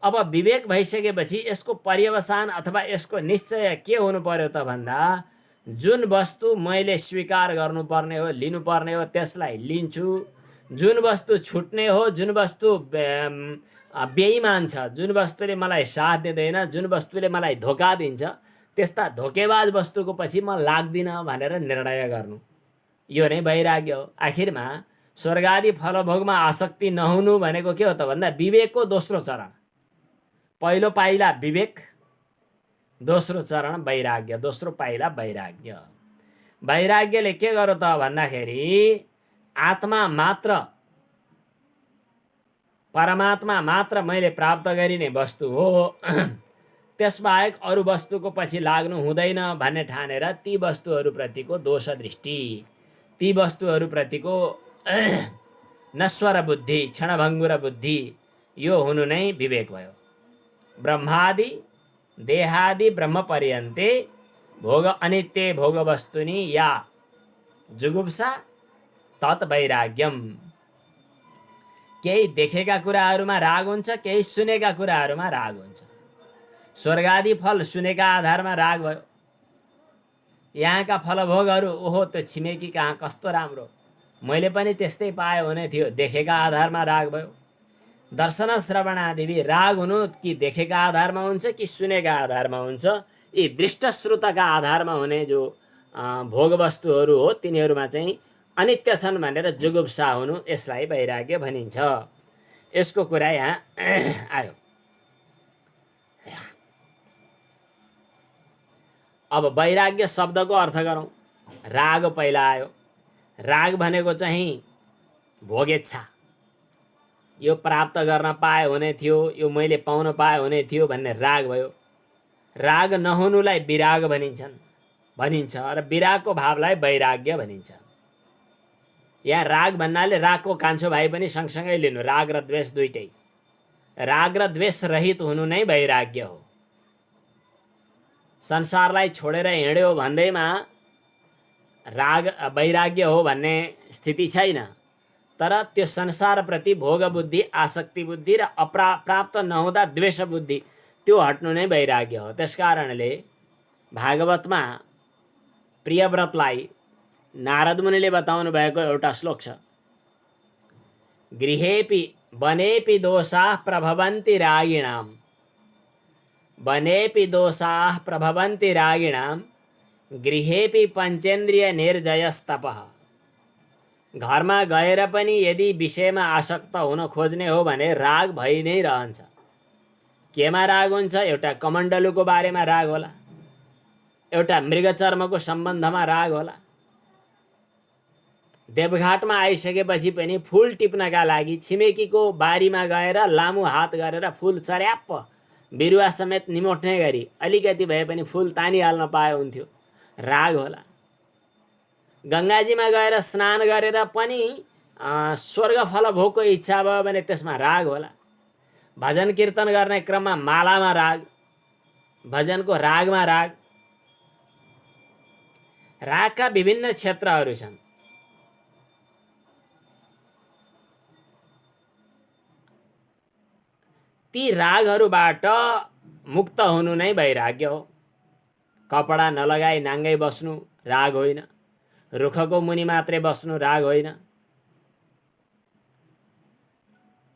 अब विवेक भइसकेपछि यसको पर्यवसान अथवा यसको निश्चय के हुनु पर्यो त भन्दा जुन वस्तु मैले स्वीकार गर्नुपर्ने हो, लिनुपर्ने हो, त्यसलाई लिन्छु। जुन वस्तु छुट्ने हो, जुन वस्तु बेइमान छ, जुन वस्तुले मलाई साथ दिँदैन, जुन वस्तुले मलाई धोका दिन्छ, त्यस्ता धोकेबाज वस्तुको पछि म लाग्दिनँ भनेर निर्णय गर्नु, यो नै वैराग्य हो। आखिरमा स्वर्गादि फलभोगमा आसक्ति नहुनु भनेको के हो त भन्दा विवेकको दोस्रो चरण। पहिलो पाइला विवेक, दोस्रो चरण वैराग्य, दोस्रो पाइला वैराग्य। वैराग्यले के गर्यो त भन्दाखेरि आत्मा मात्र, परमात्मा मात्र मैले प्राप्त गरिने वस्तु हो, त्यसबाहेक अरू वस्तुको पछि लाग्नु हुँदैन भन्ने ठानेर ती वस्तुहरूप्रतिको दोष दृष्टि, ती वस्तुहरूप्रतिको नश्वर बुद्धि, क्षणभङ्गुर बुद्धि, यो हुनु नै विवेक भयो। ब्रह्मादि देहादि ब्रह्म पर्यन्ते भोग अनित्य भोग वस्तुनि या जुगुप्सा तत् वैराग्यम। केही देखेका कुराहरूमा राग हुन्छ, केही सुनेका कुराहरूमा राग हुन्छ। स्वर्गादि फल सुनेका आधारमा राग भयो। यहाँका फलभोगहरू ओहो त्यो छिमेकी कहाँ कस्तो राम्रो, मैले पनि त्यस्तै पाए हुने थियो, देखेका आधारमा राग भयो। दर्शन श्रवण आदि राग हुनु कि देखेका आधारमा हुन्छ कि सुनेका आधारमा हुन्छ, यी दृष्ट श्रुतका आधारमा हुने जो भोग वस्तुहरू हो तिनीहरूमा चाहिँ अनित्य छन् भनेर जुगुप्सा हुनु, यसलाई वैराग्य भनिन्छ। यसको कुरा यहाँ आयो। अब वैराग्य शब्दको अर्थ गरौँ। राग पहिला आयो। राग भनेको चाहिँ भोगेच्छा, यो प्राप्त गर्न पाए हुने थियो, यो मैले पाउन पाए हुने थियो भन्ने राग भयो। राग नहुनुलाई विराग भनिन्छ र विरागको भावलाई वैराग्य भनिन्छ। यहाँ राग भन्नाले रागको कान्छो भाइ पनि सँगसँगै लिनु, राग र द्वेष दुइटै। राग र द्वेष रहित हुनु नै वैराग्य हो। संसारलाई छोडेर हिँड्यो भन्दैमा राग वैराग्य हो भन्ने स्थिति छैन, तर त्यो संसारप्रति भोग बुद्धि, आसक्ति बुद्धि र प्राप्त नहुँदा द्वेष बुद्धि, त्यो हट्नु नै वैराग्य हो। त्यसकारणले भागवतमा प्रियव्रतलाई नारद मुनिले बताउनु भएको एउटा श्लोक छ। गृहेपि वनेपि दोषाः प्रभवन्ति रागिणाम्, वनेपि दोषाः प्रभवन्ति रागिणाम्, गृहेपि पञ्चेन्द्रिय निर्जयस्तपः। घरमा गएर पनि यदि विषयमा आसक्त हुन खोज्ने हो भने राग भइ नै रहन्छ। केमा राग हुन्छ? एउटा कमण्डलुको बारेमा राग होला, एउटा मृगचर्मको सम्बन्धमा राग होला। देवघाटमा आइसकेपछि पनि फुल टिप्नका लागि छिमेकीको बारीमा गएर लामो हात गरेर फुल चर्याप्प बिरुवा समेत निमोट्ने गरी अलिकति भए पनि फुल तानिहाल्न पाए हुन्थ्यो, राग होला। गङ्गाजीमा गएर स्नान गरेर पनि स्वर्ग फल भोगको इच्छा भयो भने त्यसमा राग होला। भजन कीर्तन गर्ने क्रममा मालामा राग, भजनको रागमा राग। रागका विभिन्न क्षेत्रहरू छन्। ती रागहरूबाट मुक्त हुनु नै वैराग्य हो। कपडा नलगाई नाङ्गै बस्नु राग होइन, रुखको मुनि मात्रै बस्नु राग होइन।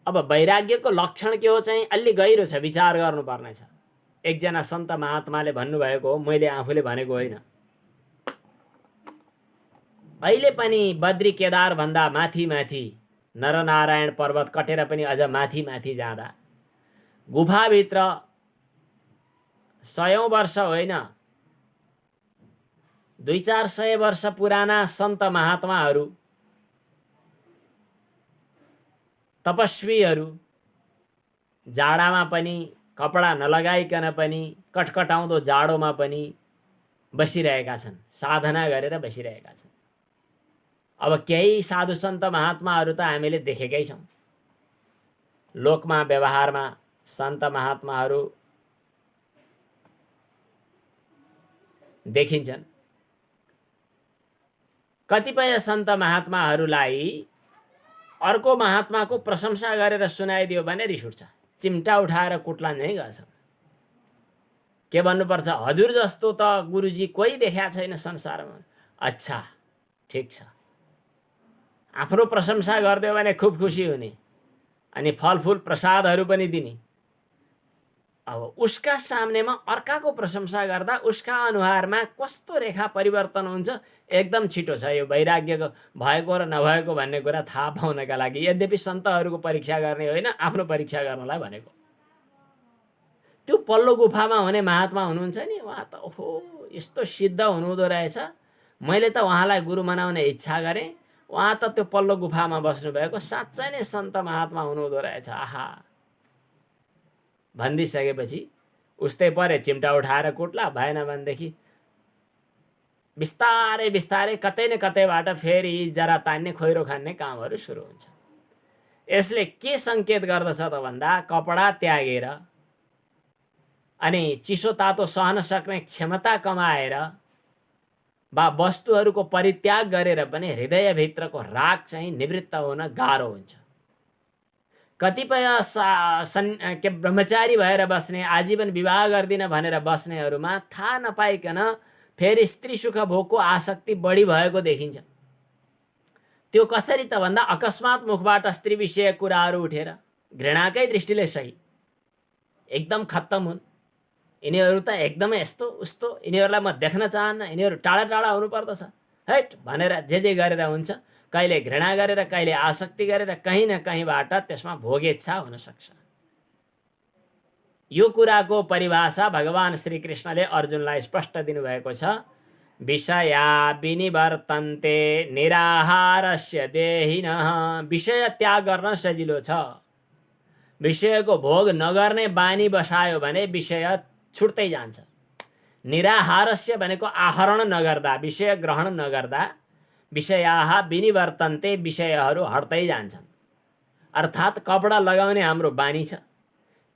अब वैराग्यको लक्षण के हो चाहिँ अलि गहिरो छ, विचार गर्नुपर्ने छ। एकजना सन्त महात्माले भन्नुभएको हो, मैले आफूले भनेको होइन। अहिले पनि बद्री केदार भन्दा माथि माथि नरनारायण पर्वत कटेर पनि अझ माथि माथि जाँदा गुफाभित्र 100औं वर्ष होइन, 200-400 वर्ष पुराना सन्त महात्माहरू, तपस्वीहरू जाडामा पनि कपडा नलगाइकन पनि कटकटाउँदो जाडोमा पनि बसिरहेका छन्, साधना गरेर बसिरहेका छन्। अब केही साधु सन्त महात्माहरू त हामीले देखेकै छौँ। लोकमा व्यवहारमा सन्त महात्माहरू देखिन्छन्। कतिपय सन्त महात्माहरूलाई अर्को महात्माको प्रशंसा गरेर सुनाइदियो भने रिस उठ्छ, चिम्टा उठाएर कुट्लान् नै गर्छ। के भन्नुपर्छ, हजुर जस्तो त गुरुजी कोही देख्या छैन संसारमा। अच्छा, ठिक छ, आफ्नो प्रशंसा गरिदियो भने खुब खुसी हुने अनि फलफुल प्रसादहरू पनि दिने। अब उसका सामनेमा अर्काको प्रशंसा गर्दा उसका अनुहारमा कस्तो रेखा परिवर्तन हुन्छ एकदम छिटो छ। यो वैराग्यको भएको र नभएको भन्ने कुरा थाहा पाउनका लागि, यद्यपि सन्तहरूको परीक्षा गर्ने होइन, आफ्नो परीक्षा गर्नलाई भनेको। त्यो पल्लो गुफामा हुने महात्मा हुनुहुन्छ नि, उहाँ त ओहो यस्तो सिद्ध हुनुहुँदो रहेछ, मैले त उहाँलाई गुरु बनाउने इच्छा गरेँ, उहाँ त त्यो पल्लो गुफामा बस्नुभएको साँच्चै नै सन्त महात्मा हुनुहुँदो रहेछ, आहा भनिदिइसकेपछि उस्तै परे, चिम्टा उठाएर कुट्ला, भएन भनेदेखि बिस्तारै बिस्तारै कतै न कतैबाट फेरि जरा तान्ने खोइरो खान्ने कामहरू सुरु हुन्छ। यसले के सङ्केत गर्दछ त भन्दा, कपडा त्यागेर अनि चिसो तातो सहन सक्ने क्षमता कमाएर वा वस्तुहरूको परित्याग गरेर पनि हृदयभित्रको राग चाहिँ निवृत्त हुन गाह्रो हुन्छ। कतिपय ब्रह्मचारी भएर बस्ने, आजीवन विवाह गर्दिन भनेर बस्नेहरूमा थाहा नपाइकन फेरि स्त्री सुख भोगको आसक्ति बढी भएको देखिन्छ। त्यो कसरी त भन्दा, अकस्मात मुखबाट स्त्री विषय कुराहरू उठेर घृणाकै दृष्टिले सही एकदम खत्तम हुन्, यिनीहरू त एकदमै यस्तो उस्तो, यिनीहरूलाई म देख्न चाहन्न, यिनीहरू टाढा टाढा हुनुपर्दछ, हैट भनेर जे गरेर हुन्छ, कहिले घृणा गरेर कहिले आसक्ति गरेर कहीँ न कहीँबाट त्यसमा भोगेच्छा हुन सक्छ। यो कुराको परिभाषा भगवान श्रीकृष्णले अर्जुनलाई स्पष्ट दिनुभएको छ। विषया विनिवर्तन्ते निराहारस्य देहिनः। विषय त्याग गर्न सजिलो छ, विषयको भोग नगर्ने बानी बसायो भने विषय छुट्दै जान्छ। निराहारस्य भनेको आहरण नगर्दा, विषय ग्रहण नगर्दा विषयाः विनिवर्तन्ते, विषयहरू हट्दै जान्छन्। अर्थात् कपडा लगाउने हाम्रो बानी छ,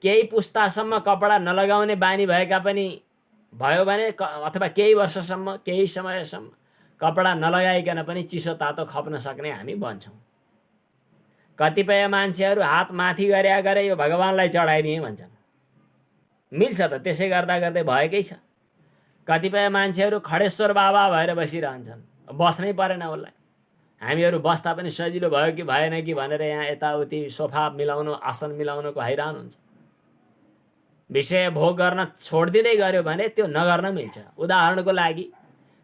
केही पुस्तासम्म कपडा नलगाउने बानी भएका पनि भयो भने, अथवा केही वर्षसम्म केही समयसम्म कपडा नलगाइकन पनि चिसो तातो खप्न सक्ने हामी बन्छौँ। कतिपय मान्छेहरू हात माथि गरे गरे यो भगवानलाई चढाइदिए भन्छन्, मिल्छ त, त्यसै गर्दा गर्दै भएकै छ। कतिपय मान्छेहरू खडेश्वर बाबा भएर बसिरहन्छन्, बस्नै परेन उसलाई, हामीहरू बस्दा पनि सजिलो भयो कि भएन कि भनेर यहाँ यताउति सोफा मिलाउनु, आसन मिलाउनुको हैरान हुन्छ। विषय भोग गर्न छोडिदिँदै गऱ्यो भने त्यो नगर्न मिल्छ। उदाहरणको लागि,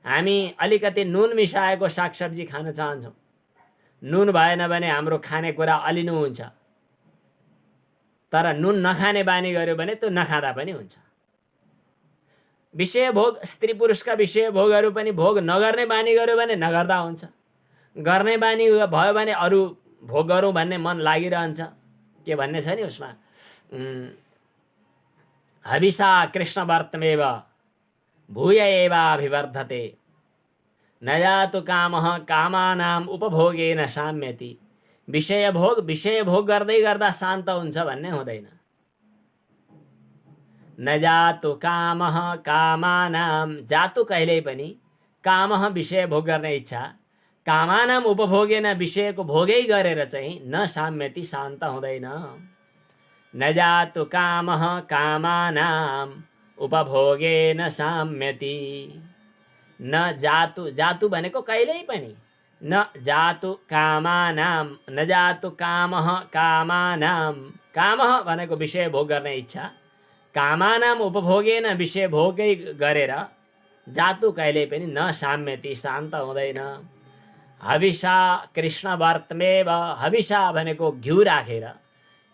हामी अलिकति नुन मिसाएको सागसब्जी खान चाहन्छौँ, नुन भएन भने हाम्रो खानेकुरा अलिनु हुन्छ, तर नुन नखाने बानी गर्यो भने त्यो नखाँदा पनि हुन्छ। विषय भोग, स्त्री पुरुषका विषय भोगहरू पनि भोग नगर्ने बानी गर्यो भने नगर्दा हुन्छ, गर्ने बानी भयो भने अरू भोग गरौँ भन्ने मन लागिरहन्छ। के भन्ने छ नि उसमा, हविषा कृष्णवर्तमेव भूय एवाभिवर्धते, न जातु कामः कामानाम् उपभोगेन साम्यति। विषय भोग गर्दै गर्दा शान्त हुन्छ भन्ने हुँदैन। न जातु कामः कामानाम्, जातु कहिल्यै पनि, कामः विषय भोग गर्ने इच्छा, कामानाम् उपभोगेन विषयको भोगै गरेर चाहिँ न साम्यति, शान्त हुँदैन। न जातु कामः कामानाम् उपभोगेन साम्यति। न जातु, जातु भनेको कहिल्यै पनि, न जातु कामानाम्, न जातु कामः कामानाम्, कामः भनेको विषय भोग गर्ने इच्छा, कामानाम् उपभोगेन विषय भोगै गरेर जातु कहिल्यै पनि न साम्यति, शान्त हुँदैन। हविषा कृष्णवर्तमेव, हविषा भनेको घिउ राखेर,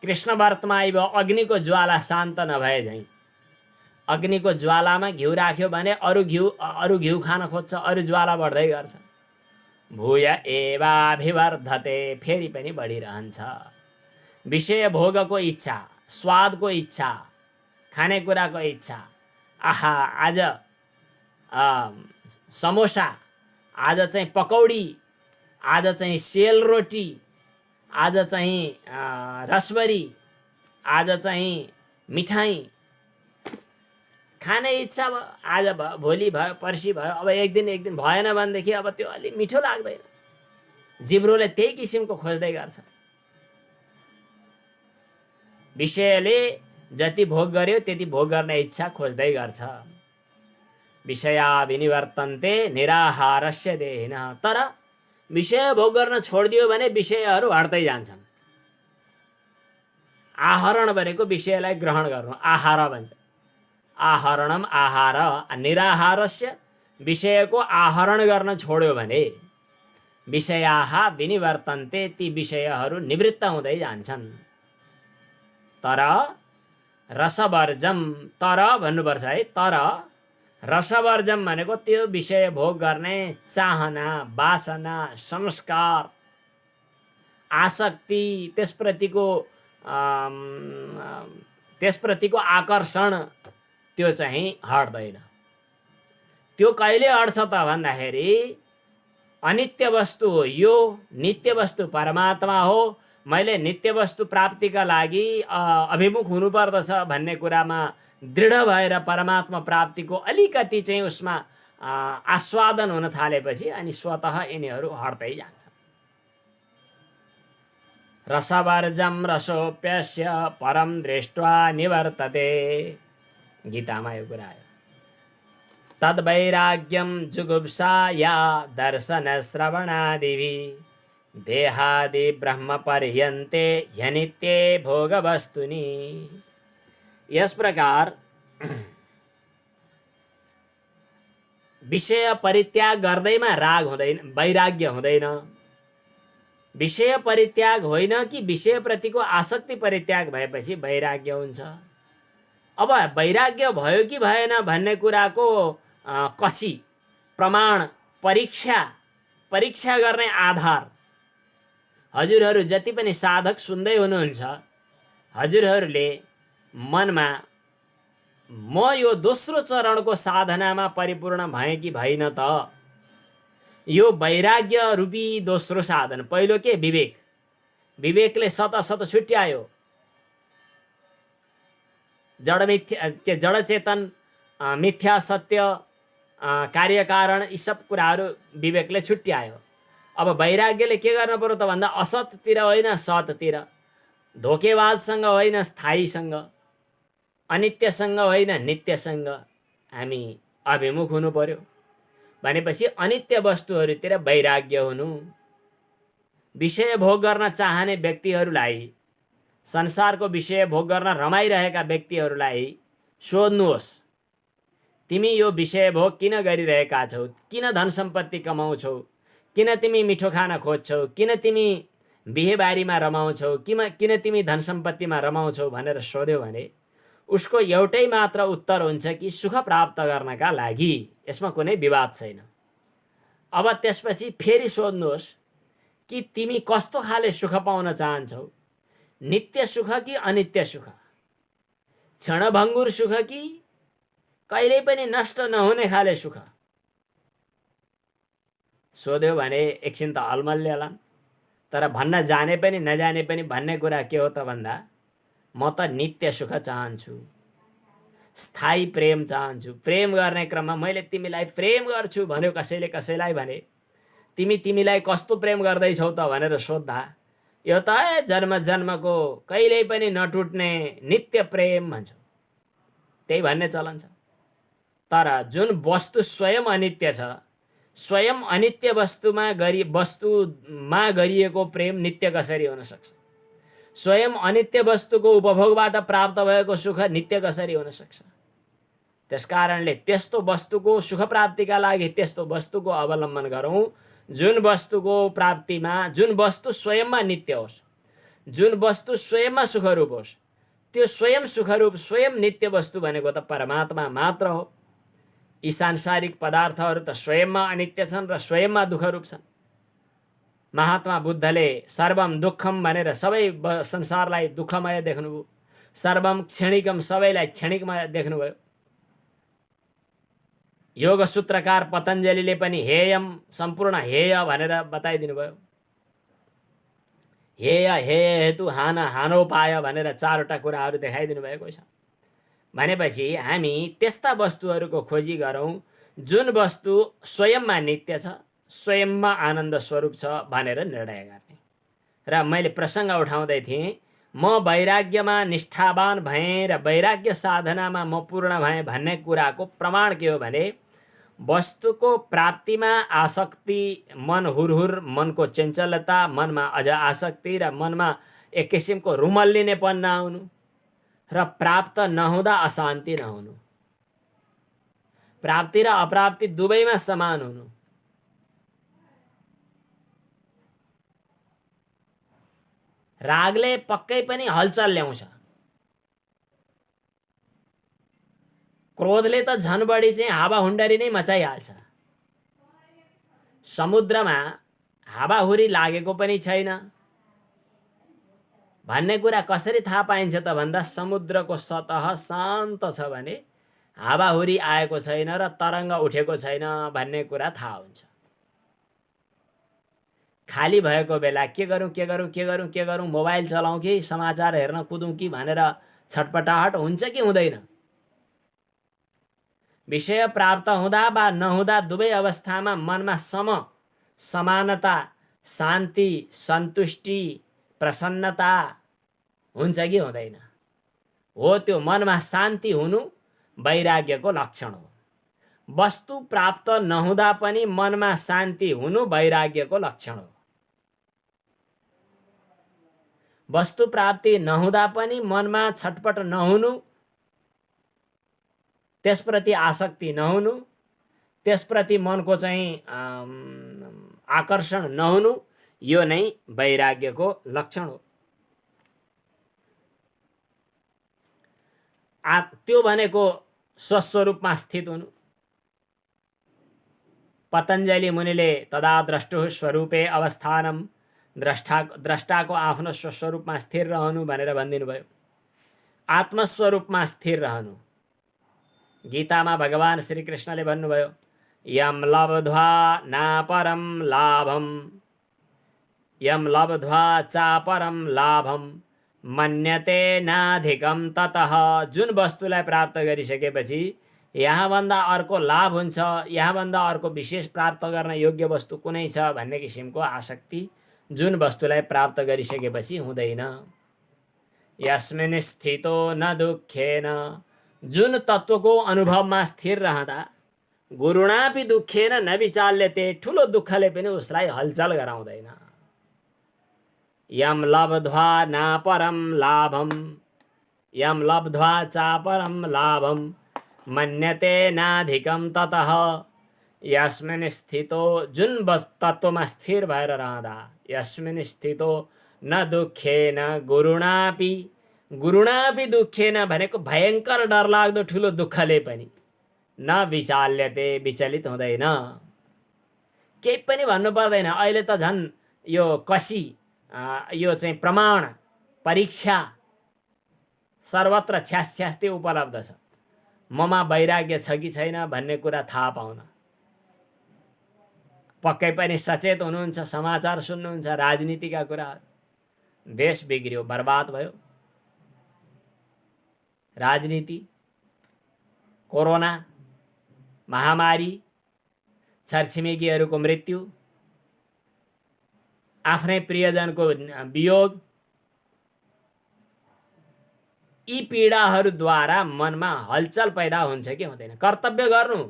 कृष्णवर्तमा इव अग्निको ज्वाला शान्त नभए झैँ, अग्निको ज्वालामा घिउ राख्यो भने अरू घिउ खान खोज्छ, अरू ज्वाला बढ्दै गर्छ। भूय एवाभिवर्धते, फेरि पनि बढिरहन्छ। विषय भोगको इच्छा, स्वादको इच्छा, खानेकुराको इच्छा, आहा आज समोसा, आज चाहिँ पकौडी, आज चाहिँ सेलरोटी, आज चाहिँ रसबरी, आज चाहिँ मिठाई खाने इच्छा भयो। आज भयो, भोलि भयो, पर्सि भयो, अब एक दिन भएन भनेदेखि अब त्यो अलि मिठो लाग्दैन। जिब्रोले त्यही किसिमको खोज्दै गर्छ। विषयले जति भोग गर्यो त्यति भोग गर्ने इच्छा खोज्दै गर्छ। विषया विनिवर्तन्ते निराहारस्य देहिन। तर विषय भोग गर्न छोडिदियो भने विषयहरू हट्दै जान्छन्। आहरण भनेको विषयलाई ग्रहण गर्नु, आहार भन्छ। आहरणम आहार। निराहारस्य, विषयको आहरण गर्न छोड्यो भने विषयाः विनिवर्तन्ते, ती विषयहरू निवृत्त हुँदै जान्छन्। तर रसवर्जम, तर भन्नुपर्छ है, तर रसवर्जम भनेको त्यो विषय भोग गर्ने चाहना, वासना, संस्कार, आसक्ति, त्यसप्रतिको आकर्षण, त्यो चाहिँ हट्दैन। त्यो कहिले हट्छ त भन्दाखेरि अनित्य वस्तु हो यो, नित्य वस्तु परमात्मा हो। मैले नित्य वस्तु प्राप्तिका लागि अभिमुख हुनुपर्दछ भन्ने कुरामा दृढ भएर परमात्मा प्राप्तिको अलिकति चाहिँ उसमा आस्वादन हुन थालेपछि अनि स्वतः यिनीहरू हट्दै जान्छ। रसवर्जम रसोप्यस्य परम दृष्ट्वा निवर्तते। गीतामा यो कुरा आयो। तद्वैराग्यम जुगुप्सा या दर्शन श्रवणादिभिः देहादि ब्रह्म पर्यन्ते ह्यनित्ये भोग वस्तुनि। यस प्रकार विषय परित्याग गर्दैमा राग हुँदैन, वैराग्य हुँदैन। विषय परित्याग होइन कि विषय प्रतिको आसक्ति परित्याग भएपछि वैराग्य हुन्छ। अब वैराग्य भयो कि भएन भन्ने कुराको कसी, प्रमाण, परीक्षा गर्ने आधार हजुरहरू जति पनि साधक सुन्दै हुनुहुन्छ, हजुरहरूले मनमा म यो दोस्रो चरणको साधनामा परिपूर्ण भएँ कि भइन त? यो वैराग्य रूपी दोस्रो साधन। पहिलो के? विवेक। विवेकले सत छुट्यायो। जड चेतन, मिथ्या सत्य, कार्यकारण, यी सब कुराहरू विवेकले छुट्यायो। अब वैराग्यले के गर्न पर्यो त भन्दा असततिर होइन सततिर, धोकेबाजसँग होइन स्थायीसँग, अनित्यसँग होइन नित्यसँग हामी अभिमुख हुनु पर्यो। भनेपछि अनित्य वस्तुहरूतिर वैराग्य हुनु। विषय भोग गर्न चाहने व्यक्तिहरूलाई, संसारको विषय भोग गर्न रमाइरहेका व्यक्तिहरूलाई सोध्नुहोस्, तिमी यो विषय भोग किन गरिरहेका छौ? किन धन सम्पत्ति कमाउँछौ? किन तिमी मिठो खान खोज्छौ? किन तिमी बिहेबारीमा रमाउँछौ? किन तिमी धन सम्पत्तिमा रमाउँछौ भनेर सोध्यो भने उसको एउटै मात्र उत्तर हुन्छ कि सुख प्राप्त गर्नका लागि। यसमा कुनै विवाद छैन। अब त्यसपछि फेरि सोध्नुहोस् कि तिमी कस्तो खाले सुख पाउन चाहन्छौ? नित्य सुख कि अनित्य सुख? क्षणभङ्गुर सुख कि कहिल्यै पनि नष्ट नहुने खाले सुख? सोध्यो भने एकछिन त अलमल्ल्यालान्। तर भन्न जाने पनि नजाने पनि भन्ने कुरा के हो त भन्दा म त नित्य सुख चाहन्छु, स्थायी प्रेम चाहन्छु। प्रेम गर्ने क्रममा मैले तिमीलाई प्रेम गर्छु भन्यो कसैले कसैलाई भने तिमीलाई कस्तो प्रेम गर्दैछौ त भनेर सोद्धा यो त जन्म जन्मको कहिल्यै पनि नटुट्ने नित्य प्रेम भन्छौ। त्यही भन्ने चलन छ। तर जुन वस्तु स्वयं अनित्य छ, स्वयं अनित्य वस्तुमा गरिएको प्रेम नित्य कसरी हुन सक्छ? स्वयं अनित्य वस्तुको उपभोगबाट प्राप्त भएको सुख नित्य कसरी हुन सक्छ? त्यसकारणले त्यस्तो वस्तुको सुख प्राप्तिका लागि त्यस्तो वस्तुको अवलम्बन गरौँ जुन वस्तुको प्राप्तिमा, जुन वस्तु स्वयंमा नित्य होस्, जुन वस्तु स्वयंमा सुखरूप होस्, त्यो स्वयं सुखरूप स्वयं नित्य वस्तु भनेको त परमात्मा मात्र हो। यी सांसारिक पदार्थहरू त स्वयंमा अनित्य छन् र स्वयंमा दुःखरूप छन्। महात्मा बुद्धले सर्वम दुःखम भनेर सबै संसारलाई दुःखमय देख्नुभयो। सर्वम क्षणिकम, सबैलाई क्षणिकमय देख्नुभयो। योग सूत्रकार पतञ्जलिले पनि हेयम, सम्पूर्ण हेय भनेर बताइदिनु भयो। हेय हेय हेतु हान हानोपाय भनेर चारवटा कुराहरू देखाइदिनु भएको छ। भनेपछि हामी त्यस्ता वस्तुहरूको खोजी गरौँ जुन वस्तु स्वयंमा नित्य छ, स्वयंमा आनन्द स्वरूप छ भनेर निर्णय गर्ने। र मैले प्रसङ्ग उठाउँदै थिएँ, म वैराग्यमा निष्ठावान भएँ र वैराग्य साधनामा म पूर्ण भएँ भन्ने कुराको प्रमाण के हो भने वस्तुको प्राप्तिमा आसक्ति, मन हुरहुर, मनको चञ्चलता, मनमा अझ आसक्ति र मनमा एक किसिमको रुमल्लिनेपन नआउनु र प्राप्त नहुँदा अशान्ति नहुनु, प्राप्ति र अप्राप्ति दुवैमा समान हुनु। रागले पक्कै पनि हलचल ल्याउँछ, क्रोधले त झन बढी चाहिँ हावाहुण्डरी नै मचाइहाल्छ। समुद्रमा हावाहुरी लागेको पनि छैन भन्ने कुरा कसरी थाहा पाइन्छ त भन्दा समुद्रको सतह शान्त छ भने हावाहुरी आएको छैन र तरङ्ग उठेको छैन भन्ने कुरा थाहा हुन्छ। खाली भएको बेला के गरौँ के गरौँ के गरौँ के गरौँ, मोबाइल चलाउँ कि समाचार हेर्न कुदौँ कि भनेर छटपटाहट हुन्छ कि हुँदैन? विषय प्राप्त हुँदा वा नहुँदा दुवै अवस्थामा मनमा समानता, शान्ति, सन्तुष्टि, प्रसन्नता हुन्छ कि हुँदैन? हो, त्यो मनमा शान्ति हुनु वैराग्यको लक्षण हो। वस्तु प्राप्त नहुँदा पनि मनमा शान्ति हुनु वैराग्यको लक्षण हो। वस्तु प्राप्ति नहुँदा पनि मनमा छटपट नहुनु, त्यसप्रति आसक्ति नहुनु, त्यसप्रति मनको चाहिँ आकर्षण नहुनु, यो नै वैराग्यको लक्षण हो। त्यो भनेको स्वस्वरूपमा स्थित हुनु। पतञ्जलि मुनिले तदा द्रष्टुः स्वरूपे अवस्थानम, द्रष्टाको आफ्नो स्वस्वरूपमा स्थिर रहनु भनेर भनिदिनु भयो। आत्मस्वरूपमा स्थिर रहनु। गीतामा भगवान श्री कृष्णले भन्नुभयो, यम लब्ध्वा नापरम लाभम, यम लब्ध्वा चापरम लाभम मन्यते नाधिकम ततः। जुन वस्तुलाई प्राप्त गरिसकेपछि यहाँभन्दा अर्को लाभ हुन्छ, यहाँभन्दा अर्को विशेष प्राप्त गर्न योग्य वस्तु कुनै छ भन्ने किसिमको आसक्ति जुन वस्तुलाई प्राप्त गरिसकेपछि हुँदैन। यस्मिन् स्थितो न दुःखेन, जुन तत्त्वको अनुभवमा स्थिर रहँदा गुरुणापि दुःखेन न विचाल्यते, ठुलो दुःखले पनि उसलाई हलचल गराउँदैन। यम लब्ध्वा नापरम लाभम, यम लब्ध्वा चापरम लाभम मन्यते नाधिकम ततः। यस्मिन् स्थितो, जुन तत्त्वमा स्थिर भएर रहँदा, यस्मिन् स्थितो न दुःखेन गुरुणापि, गुरुणापि दुःखेन भनेको भयङ्कर डरलाग्दो ठुलो दुःखले पनि न विचाल्यते, विचलित हुँदैन। केही पनि भन्नु पर्दैन। अहिले त झन् यो कसी, यो चाहिँ प्रमाण परीक्षा सर्वत्र छ्यास्छ्यास्ती उपलब्ध छ। ममा वैराग्य छ कि छैन भन्ने कुरा थाहा पाउन पक्कै पनि सचेत हुनुहुन्छ, समाचार सुन्नुहुन्छ, राजनीतिका कुराहरू। देश बिग्रियो, बर्बाद भयो। राजनीति, कोरोना महामारी, छरछिमेकीहरूको मृत्यु, आफ्नै प्रियजनको वियोग, यी पीडाहरूद्वारा मनमा हलचल पैदा हुन्छ कि हुँदैन? कर्तव्य गर्नु,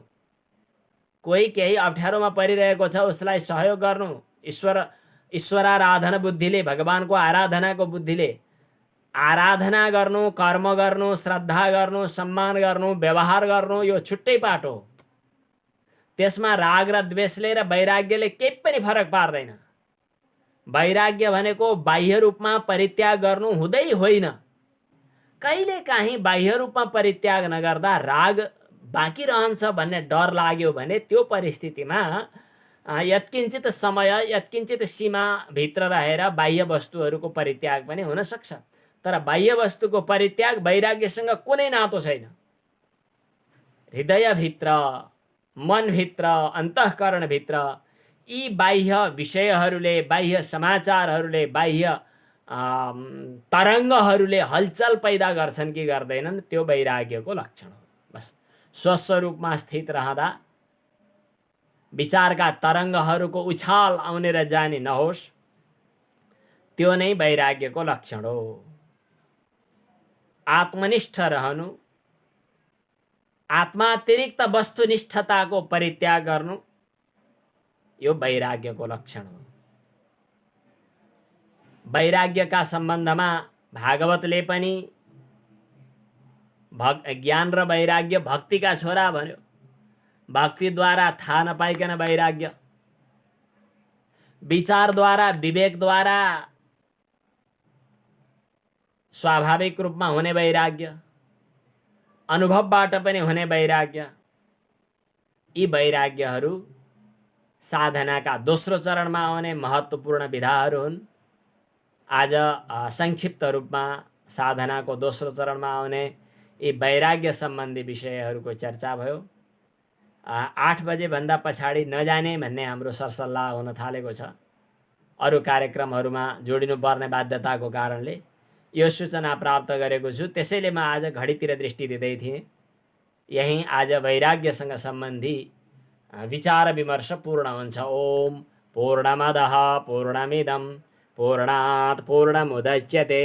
कोही केही अप्ठ्यारोमा परिरहेको छ उसलाई सहयोग गर्नु, ईश्वराराधना बुद्धिले, भगवानको आराधनाको बुद्धिले आराधना गर्नु, कर्म गर्नु, श्रद्धा गर्नु, सम्मान गर्नु, व्यवहार गर्नु, यो छुट्टै पाटो। त्यसमा राग र द्वेषले र वैराग्यले केही पनि फरक पार्दैन। वैराग्य भनेको बाह्य रूपमा परित्याग गर्नु हुँदै होइन, कहिलेकाहीँ बाह्य रूपमा परित्याग नगर्दा राग बाँकी रहन्छ भन्ने डर लाग्यो भने त्यो परिस्थितिमा यत्किञ्चित समय यत्किञ्चित सीमाभित्र रहेर बाह्य वस्तुहरूको परित्याग पनि हुन सक्छ। तर बाह्य वस्तुको परित्याग वैराग्यसँग कुनै नातो छैन। हृदयभित्र, मनभित्र, अन्तःकरणभित्र यी बाह्य विषयहरूले, बाह्य समाचारहरूले, बाह्य तरङ्गहरूले हलचल पैदा गर्छन् कि गर्दैनन्, त्यो वैराग्यको लक्षण हो। बस स्वस्वरूपमा स्थित रहँदा विचारका तरङ्गहरूको उछाल आउने र जाने नहोस्, त्यो नै वैराग्यको लक्षण हो। आत्मनिष्ठ रहनु, आत्मातिरिक्त वस्तुनिष्ठताको परित्याग गर्नु, यो वैराग्यको लक्षण हो। वैराग्यका सम्बन्धमा भागवतले पनि ज्ञान र वैराग्य भक्तिका छोरा भन्यो। भक्तिद्वारा थाहा नपाइकन वैराग्य, विचारद्वारा, विवेकद्वारा स्वाभाविक रूपमा हुने वैराग्य, अनुभवबाट पनि हुने वैराग्य, यी वैराग्यहरू साधनाका दोस्रो चरणमा आउने महत्त्वपूर्ण विधाहरू हुन्। आज संक्षिप्त रूपमा साधनाको दोस्रो चरणमा आउने यी वैराग्य सम्बन्धी विषयहरूको चर्चा भयो। 8 बजेभन्दा पछाडि नजाने भन्ने हाम्रो सरसल्लाह हुन थालेको छ। अरू कार्यक्रमहरूमा जोडिनुपर्ने बाध्यताको कारणले यो सूचना प्राप्त गरेको छु। त्यसैले म आज घडीतिर दृष्टि दिँदै थिएँ। यही आज वैराग्यसँग सम्बन्धी विचार विमर्श पूर्ण हुन्छ। ओम पूर्णमदः पूर्णमिदं पूर्णात् पूर्णमुदच्यते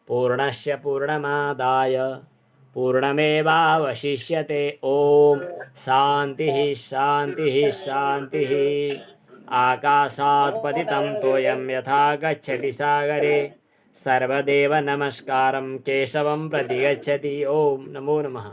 पूर्णस्य पूर्णमादाय पूर्णमेवावशिष्यते। ओम शान्तिः शान्तिः शान्तिः। आकाशात् पतितं तोयं यथा गच्छति सागरे सर्वदेव नमस्कारं केशवं प्रति गच्छति। ओम नमो नमः।